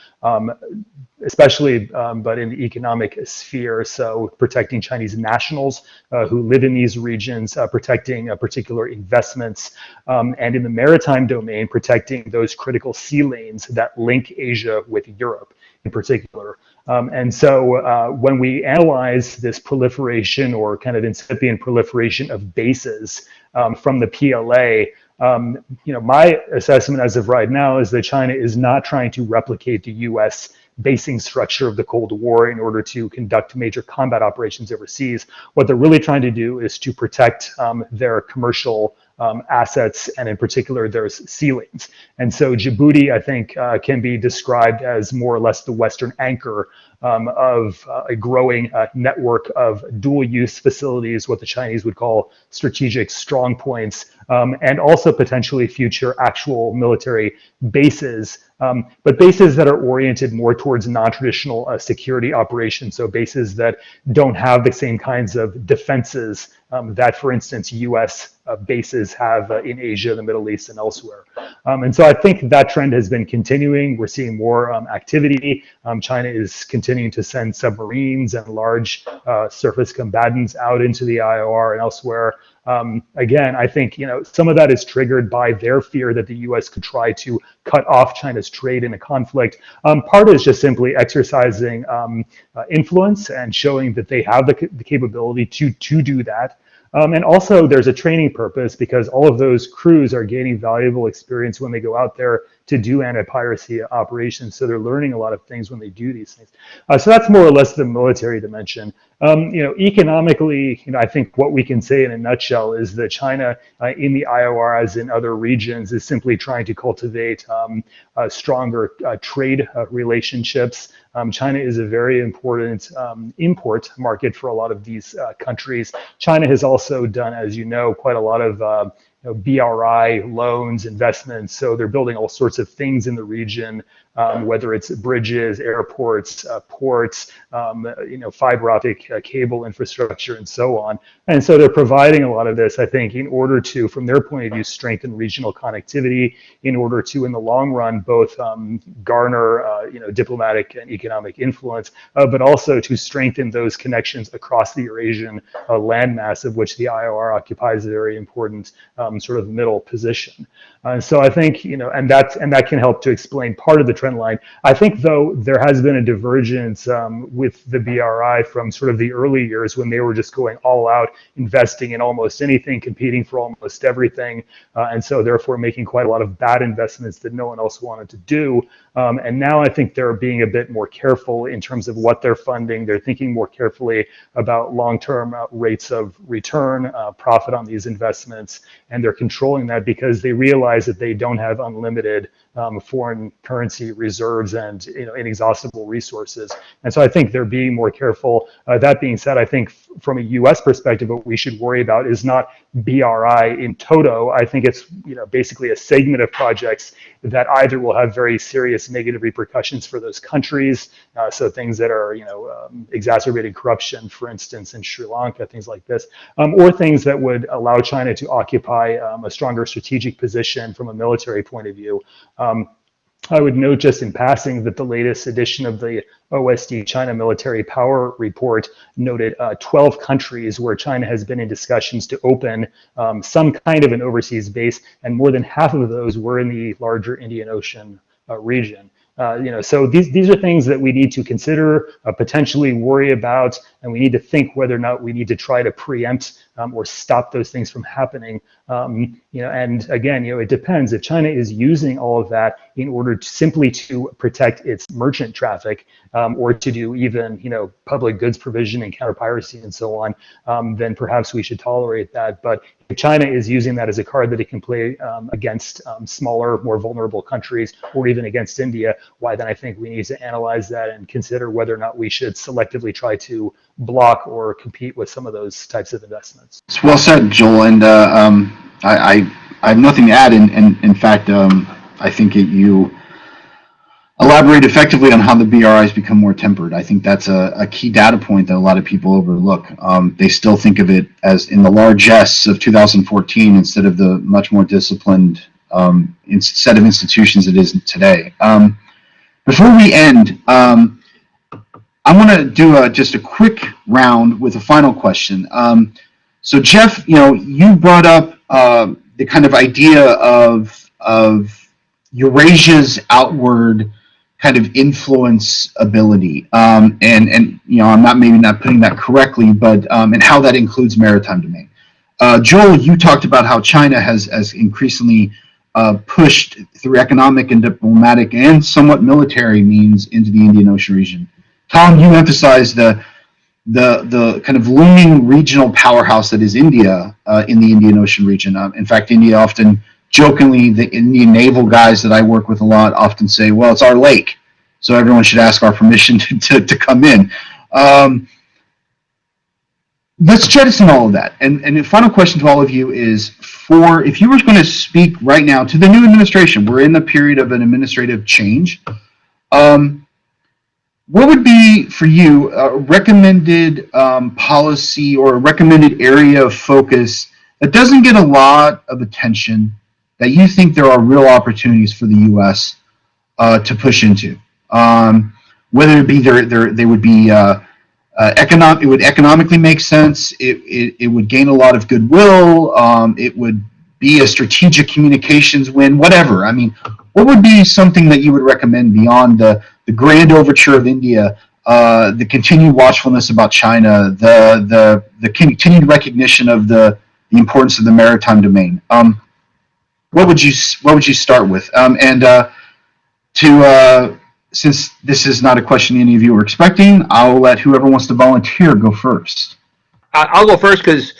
especially but in the economic sphere. So protecting Chinese nationals who live in these regions, protecting particular investments, and in the maritime domain, protecting those critical sea lanes that link Asia with Europe in particular. And so when we analyze this proliferation or kind of incipient proliferation of bases from the PLA, my assessment as of right now is that China is not trying to replicate the US basing structure of the Cold War in order to conduct major combat operations overseas. What they're really trying to do is to protect their commercial assets, and in particular, there's sea lanes. And so Djibouti, I think, can be described as more or less the Western anchor of a growing network of dual-use facilities, what the Chinese would call strategic strong points, and also potentially future actual military bases, but bases that are oriented more towards non-traditional security operations, so bases that don't have the same kinds of defenses that, for instance, US bases have in Asia, the Middle East, and elsewhere. And so I think that trend has been continuing. We're seeing more activity. China is continuing to send submarines and large surface combatants out into the IOR and elsewhere. Again, I think some of that is triggered by their fear that the U.S. could try to cut off China's trade in a conflict. Part is just simply exercising influence and showing that they have the capability to do that. And also there's a training purpose, because all of those crews are gaining valuable experience when they go out there to do anti-piracy operations. So they're learning a lot of things when they do these things. So that's more or less the military dimension. Economically, I think what we can say in a nutshell is that China in the IOR, as in other regions, is simply trying to cultivate stronger trade relationships. China is a very important import market for a lot of these countries. China has also done, as you know, quite a lot of BRI loans, investments. So they're building all sorts of things in the region, whether it's bridges, airports, ports, fiber optic cable infrastructure, and so on. And so they're providing a lot of this, I think, in order to, from their point of view, strengthen regional connectivity, in order to, in the long run, both garner, diplomatic and economic influence, but also to strengthen those connections across the Eurasian landmass, of which the IOR occupies a very important sort of middle position. So I think, and that can help to explain part of the trend line. I think, though, there has been a divergence with the BRI from sort of the early years when they were just going all out, investing in almost anything, competing for almost everything, and so therefore making quite a lot of bad investments that no one else wanted to do. And now I think they're being a bit more careful in terms of what they're funding. They're thinking more carefully about long-term rates of return, profit on these investments, and they're controlling that because they realize that they don't have unlimited foreign currency reserves and inexhaustible resources. And so I think they're being more careful. That being said, I think from a U.S. perspective, what we should worry about is not BRI in toto. I think it's basically a segment of projects that either will have very serious negative repercussions for those countries, so things that are exacerbating corruption, for instance, in Sri Lanka, things like this, or things that would allow China to occupy a stronger strategic position from a military point of view. I would note just in passing that the latest edition of the OSD China Military Power Report noted 12 countries where China has been in discussions to open some kind of an overseas base, and more than half of those were in the larger Indian Ocean region. So these are things that we need to consider, potentially worry about, and we need to think whether or not we need to try to preempt or stop those things from happening. And again, it depends. If China is using all of that in order to simply to protect its merchant traffic, or to do even public goods provision and counter piracy and so on, then perhaps we should tolerate that. But if China is using that as a card that it can play against smaller, more vulnerable countries, or even against India, why then I think we need to analyze that and consider whether or not we should selectively try to block or compete with some of those types of investments. It's well said, Joel, and I have nothing to add. In fact, I think you elaborate effectively on how the BRIs become more tempered. I think that's a key data point that a lot of people overlook. They still think of it as in the largesse of 2014 instead of the much more disciplined set of institutions it is today. Before we end, I want to do just a quick round with a final question. So Jeff, you brought up the kind of idea of Eurasia's outward kind of influence ability, and I'm maybe not putting that correctly, but and how that includes maritime domain. Joel, you talked about how China has increasingly pushed through economic and diplomatic and somewhat military means into the Indian Ocean region. Tom, you emphasized the kind of looming regional powerhouse that is India in the Indian Ocean region. In fact, India often jokingly, the Indian naval guys that I work with a lot often say, well, it's our lake, so everyone should ask our permission to come in. Let's jettison all of that. And the final question to all of you is, if you were going to speak right now to the new administration, we're in a period of an administrative change, what would be, for you, a recommended policy or a recommended area of focus that doesn't get a lot of attention, that you think there are real opportunities for the U.S. To push into? Whether it be they would be it would economically make sense, it would gain a lot of goodwill, it would be a strategic communications win, whatever. I mean, what would be something that you would recommend beyond the grand overture of India, the continued watchfulness about China, the continued recognition of the importance of the maritime domain? What would you start with? Since this is not a question any of you were expecting, I'll let whoever wants to volunteer go first. I'll go first because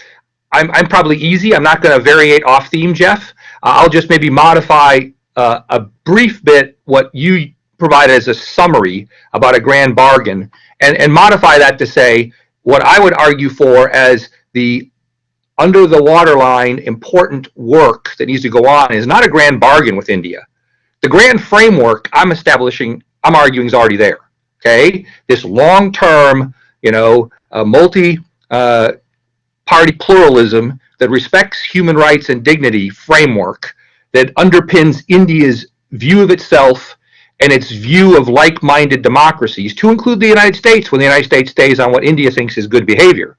I'm probably easy. I'm not going to variate off theme, Jeff. I'll just maybe modify a brief bit what you provided as a summary about a grand bargain, and modify that to say what I would argue for as the under the waterline important work that needs to go on is not a grand bargain with India. The grand framework I'm arguing is already there. Okay, this long-term, multi-party pluralism that respects human rights and dignity framework that underpins India's view of itself and its view of like-minded democracies, to include the United States when the United States stays on what India thinks is good behavior,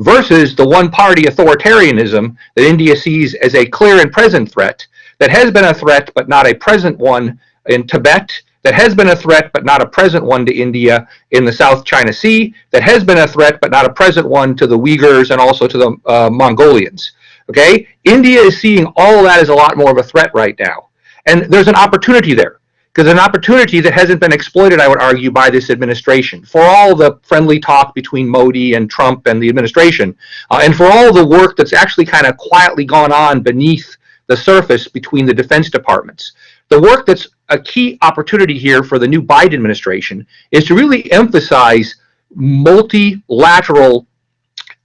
versus the one-party authoritarianism that India sees as a clear and present threat, that has been a threat but not a present one in Tibet, that has been a threat but not a present one to India in the South China Sea, that has been a threat but not a present one to the Uyghurs and also to the Mongolians. Okay, India is seeing all of that as a lot more of a threat right now, and there's an opportunity there, because an opportunity that hasn't been exploited, I would argue, by this administration, for all the friendly talk between Modi and Trump and the administration, and for all the work that's actually kind of quietly gone on beneath the surface between the defense departments. The work that's a key opportunity here for the new Biden administration is to really emphasize multilateral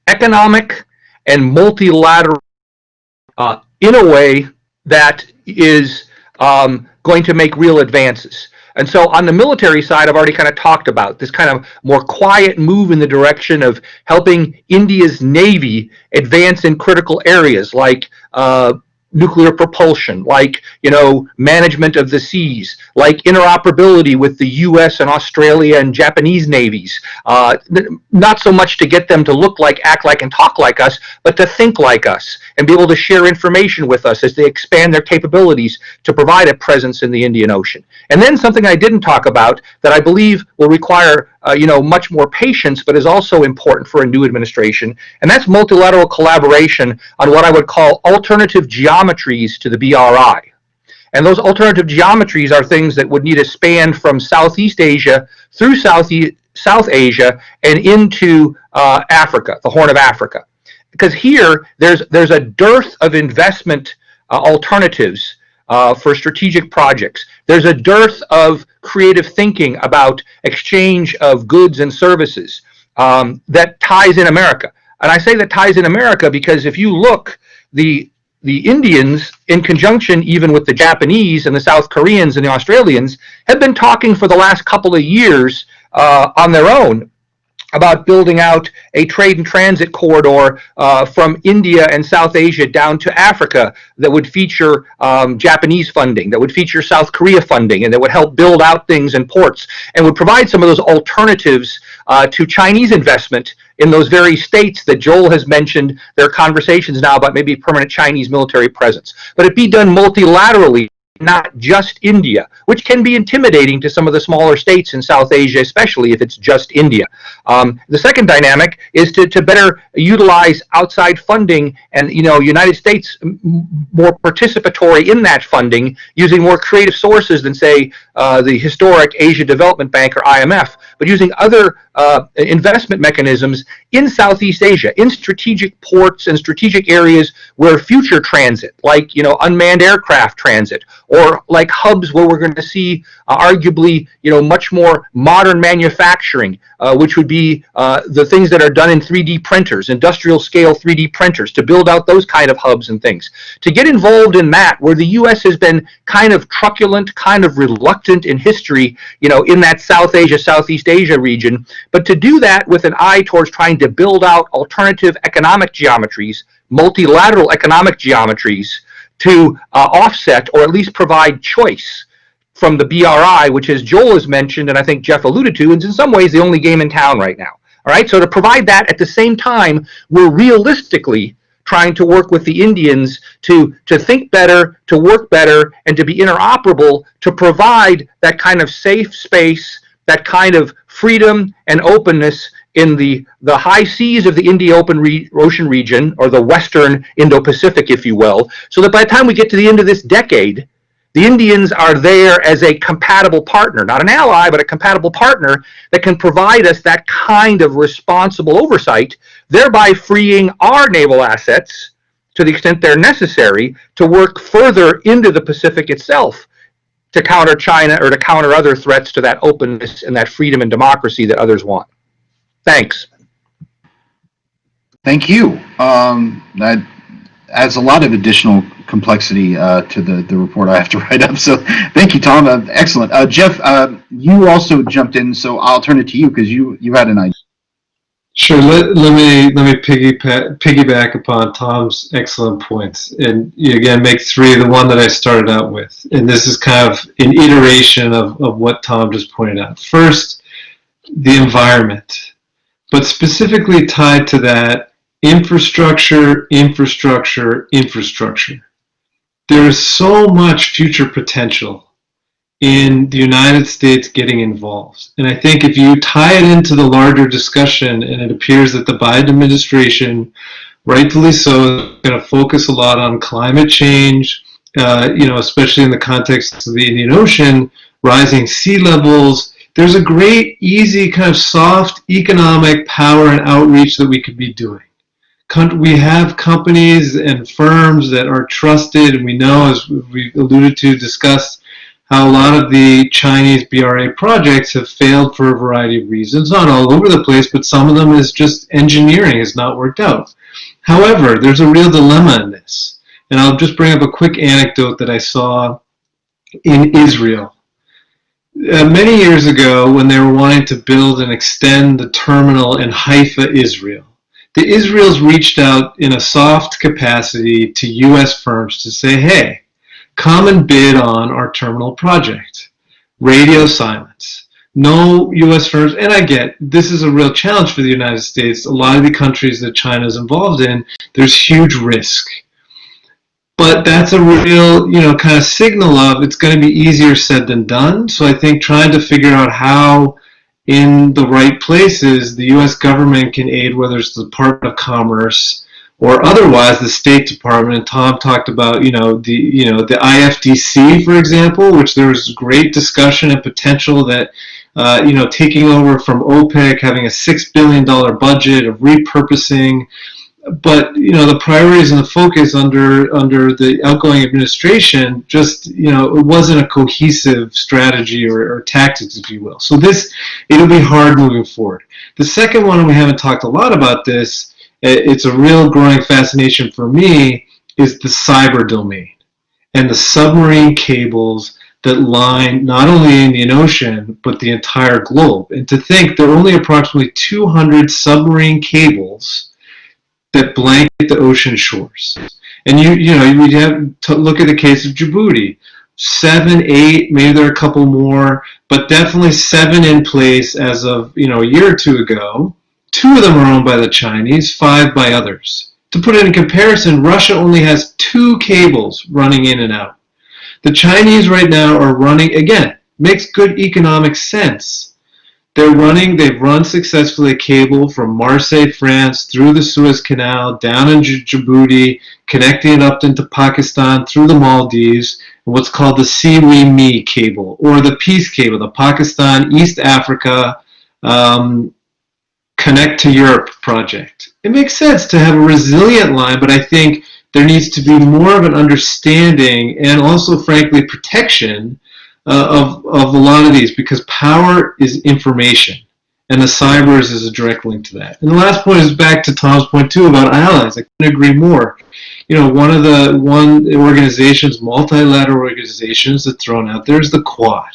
economic and multilateral in a way that is going to make real advances. And so on the military side, I've already kind of talked about this kind of more quiet move in the direction of helping India's Navy advance in critical areas like nuclear propulsion, like, management of the seas, like interoperability with the U.S. and Australia and Japanese navies. Not so much to get them to look like, act like, and talk like us, but to think like us and be able to share information with us as they expand their capabilities to provide a presence in the Indian Ocean. And then something I didn't talk about that I believe will require much more patience, but is also important for a new administration, and that's multilateral collaboration on what I would call alternative geometries to the BRI. And those alternative geometries are things that would need to span from Southeast Asia through South Asia and into Africa, the Horn of Africa. Because here, there's a dearth of investment alternatives for strategic projects. There's a dearth of creative thinking about exchange of goods and services that ties in America. And I say that ties in America because if you look, the Indians, in conjunction even with the Japanese and the South Koreans and the Australians, have been talking for the last couple of years on their own about building out a trade and transit corridor from India and South Asia down to Africa that would feature Japanese funding, that would feature South Korea funding, and that would help build out things in ports and would provide some of those alternatives to Chinese investment in those very states that Joel has mentioned. There are conversations now about maybe permanent Chinese military presence, but it be done multilaterally, not just India, which can be intimidating to some of the smaller states in South Asia, especially if it's just India. The second dynamic is to better utilize outside funding and, United States more participatory in that funding, using more creative sources than, say, the historic Asia Development Bank or IMF, but using other investment mechanisms in Southeast Asia, in strategic ports and strategic areas where future transit, like, unmanned aircraft transit, or like hubs where we're going to see arguably, much more modern manufacturing, which would be the things that are done in 3D printers, industrial scale 3D printers, to build out those kind of hubs and things. To get involved in that, where the U.S. has been kind of truculent, kind of reluctant in history, in that South Asia, Southeast Asia region, but to do that with an eye towards trying to build out alternative economic geometries, multilateral economic geometries, to offset or at least provide choice from the BRI, which, as Joel has mentioned, and I think Jeff alluded to, is in some ways the only game in town right now. All right, so to provide that at the same time, we're realistically trying to work with the Indians to think better, to work better, and to be interoperable, to provide that kind of safe space, that kind of freedom and openness in the high seas of the Indian Ocean region, or the Western Indo-Pacific, if you will, so that by the time we get to the end of this decade, the Indians are there as a compatible partner, not an ally, but a compatible partner that can provide us that kind of responsible oversight, thereby freeing our naval assets, to the extent they're necessary, to work further into the Pacific itself to counter China or to counter other threats to that openness and that freedom and democracy that others want. Thanks. Thank you. That adds a lot of additional complexity to the report I have to write up. So thank you, Tom. Excellent. Jeff, you also jumped in, so I'll turn it to you because you had an idea. Sure. Let me piggyback upon Tom's excellent points, and again make three the one that I started out with, and this is kind of an iteration of what Tom just pointed out. First, the environment, but specifically tied to that, infrastructure. There is so much future potential in the United States getting involved. And I think if you tie it into the larger discussion, and it appears that the Biden administration, rightfully so, is going to focus a lot on climate change, especially in the context of the Indian Ocean, rising sea levels. There's a great, easy, kind of soft economic power and outreach that we could be doing. We have companies and firms that are trusted, and we know, as we alluded to, discussed, how a lot of the Chinese BRA projects have failed for a variety of reasons, not all over the place, but some of them is just engineering has not worked out. However, there's a real dilemma in this, and I'll just bring up a quick anecdote that I saw in Israel. Many years ago, when they were wanting to build and extend the terminal in Haifa, Israel, The Israel's reached out in a soft capacity to U.S. firms to say, hey, come and bid on our terminal project. Radio silence. No U.S. firms, and I get this is a real challenge for the United States. A lot of the countries that China is involved in, there's huge risk. But that's a real, kind of signal of it's going to be easier said than done. So I think trying to figure out how in the right places the U.S. government can aid, whether it's the Department of Commerce or otherwise the State Department. And Tom talked about, the IFDC, for example, which there was great discussion and potential that, taking over from OPEC, having a $6 billion budget of repurposing. But the priorities and the focus under the outgoing administration just it wasn't a cohesive strategy or tactics, if you will. So it'll be hard moving forward. The second one, and we haven't talked a lot about this, it's a real growing fascination for me, is the cyber domain and the submarine cables that line not only the Indian Ocean but the entire globe. And to think there are only approximately 200 submarine cables that blanket the ocean shores. And you have to look at the case of Djibouti. 7, 8, maybe there are a couple more, but definitely 7 in place as of a year or two ago. 2 of them are owned by the Chinese, 5 by others. To put it in comparison, Russia only has 2 cables running in and out. The Chinese right now are running, again, makes good economic sense. They've run successfully a cable from Marseille, France, through the Suez Canal, down in Djibouti, connecting it up into Pakistan, through the Maldives, what's called the Siwi-Me cable, or the Peace Cable, the Pakistan, East Africa, Connect to Europe project. It makes sense to have a resilient line, but I think there needs to be more of an understanding and also, frankly, protection of a lot of these, because power is information, and the cybers is a direct link to that. And the last point is back to Tom's point too about allies. I couldn't agree more. One organizations, multilateral organizations that's thrown out there is the Quad.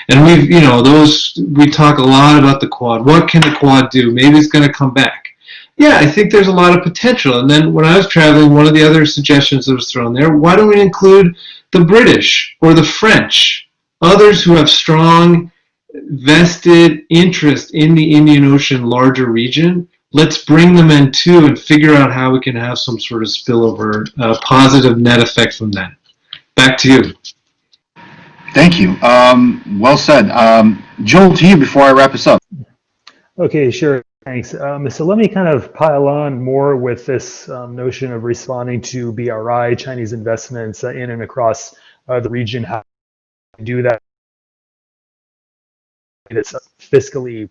And we talk a lot about the Quad. What can the Quad do? Maybe it's going to come back. Yeah, I think there's a lot of potential. And then when I was traveling, one of the other suggestions that was thrown there, why don't we include the British or the French? Others who have strong vested interest in the Indian Ocean larger region, let's bring them in too and figure out how we can have some sort of spillover, positive net effect from that. Back to you. Thank you. Well said. Joel, to you before I wrap us up. Okay, sure. Thanks. So let me kind of pile on more with this notion of responding to BRI, Chinese investments in and across the region. How do that that's fiscally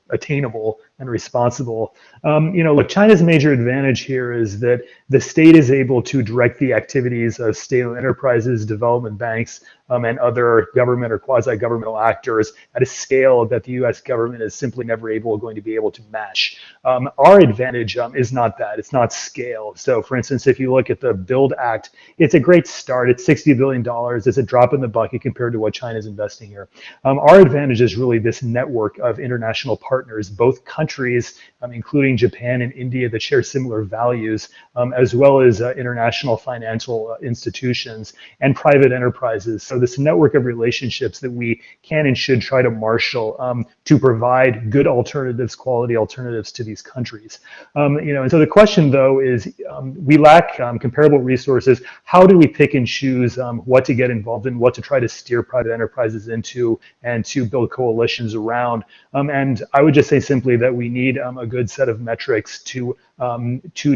attainable and responsible. Look, China's major advantage here is that the state is able to direct the activities of state-owned enterprises, development banks, and other government or quasi-governmental actors at a scale that the U.S. government is simply never going to be able to match. Our advantage is not that. It's not scale. So, for instance, if you look at the BUILD Act, it's a great start. It's $60 billion. It's a drop in the bucket compared to what China's investing here. Our advantage is really this network of international partners, both countries, including Japan and India, that share similar values, as well as international financial institutions and private enterprises. So this network of relationships that we can and should try to marshal to provide good alternatives, quality alternatives to these countries. And so the question, though, is we lack comparable resources. How do we pick and choose what to get involved in, what to try to steer private enterprises into, and to build coalitions around? And I would just say simply that we need a good set of metrics to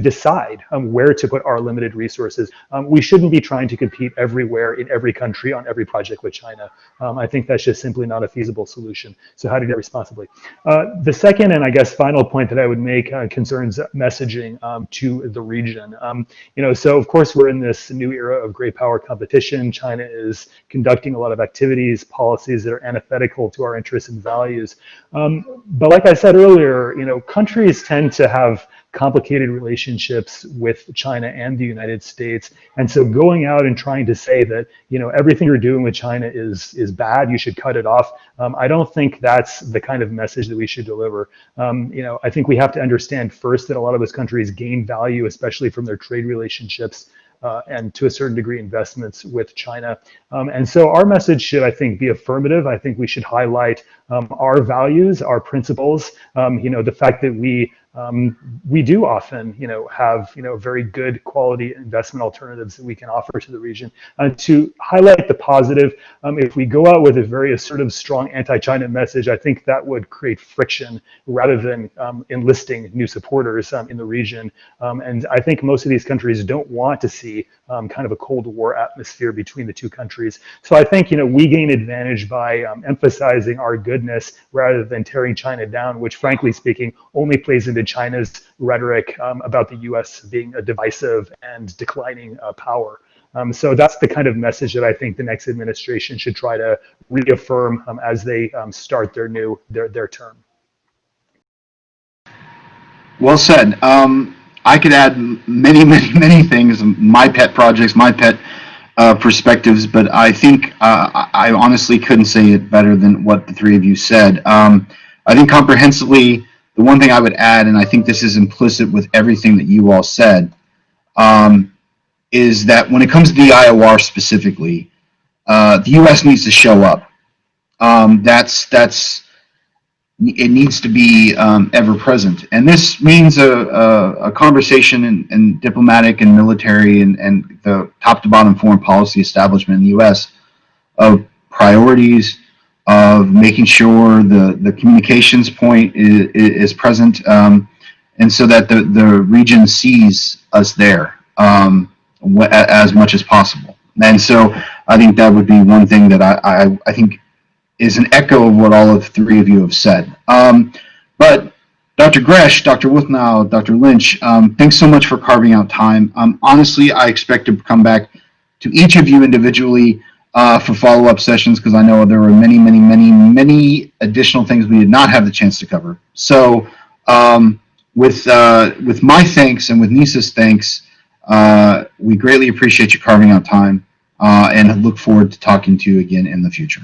decide where to put our limited resources. We shouldn't be trying to compete everywhere in every country on every project with China. I think that's just simply not a feasible solution. So how to do that responsibly? The second and I guess final point that I would make concerns messaging to the region. So of course we're in this new era of great power competition. China is conducting a lot of activities, policies that are antithetical to our interests and values. But like I said earlier, countries tend to have complicated relationships with China and the United States. And so going out and trying to say that, everything you're doing with China is bad, you should cut it off, I don't think that's the kind of message that we should deliver. I think we have to understand first that a lot of those countries gain value, especially from their trade relationships and to a certain degree investments with China. And so our message should, I think, be affirmative. I think we should highlight our values, our principles, the fact that we do often, have, very good quality investment alternatives that we can offer to the region. And to highlight the positive, if we go out with a very assertive, strong anti-China message, I think that would create friction rather than enlisting new supporters in the region. And I think most of these countries don't want to see kind of a Cold War atmosphere between the two countries. So I think, we gain advantage by emphasizing our goodness rather than tearing China down, which frankly speaking only plays into China's rhetoric about the US being a divisive and declining power. So that's the kind of message that I think the next administration should try to reaffirm as they start their term. Well said. I could add many things, my pet projects, my pet perspectives, but I think I honestly couldn't say it better than what the three of you said. I think comprehensively, the one thing I would add, and I think this is implicit with everything that you all said, is that when it comes to the IOR specifically, the U.S. needs to show up. It needs to be ever present, and this means a conversation in diplomatic and military and the top to bottom foreign policy establishment in the U.S. of priorities, of making sure the communications point is present, and so that the region sees us there as much as possible. And so I think that would be one thing that I think is an echo of what all of the three of you have said. But Dr. Gresh, Dr. Wuthnow, Dr. Lynch, thanks so much for carving out time. Honestly, I expect to come back to each of you individually for follow-up sessions, because I know there were many additional things we did not have the chance to cover. So with my thanks and with NESA's thanks, we greatly appreciate you carving out time and look forward to talking to you again in the future.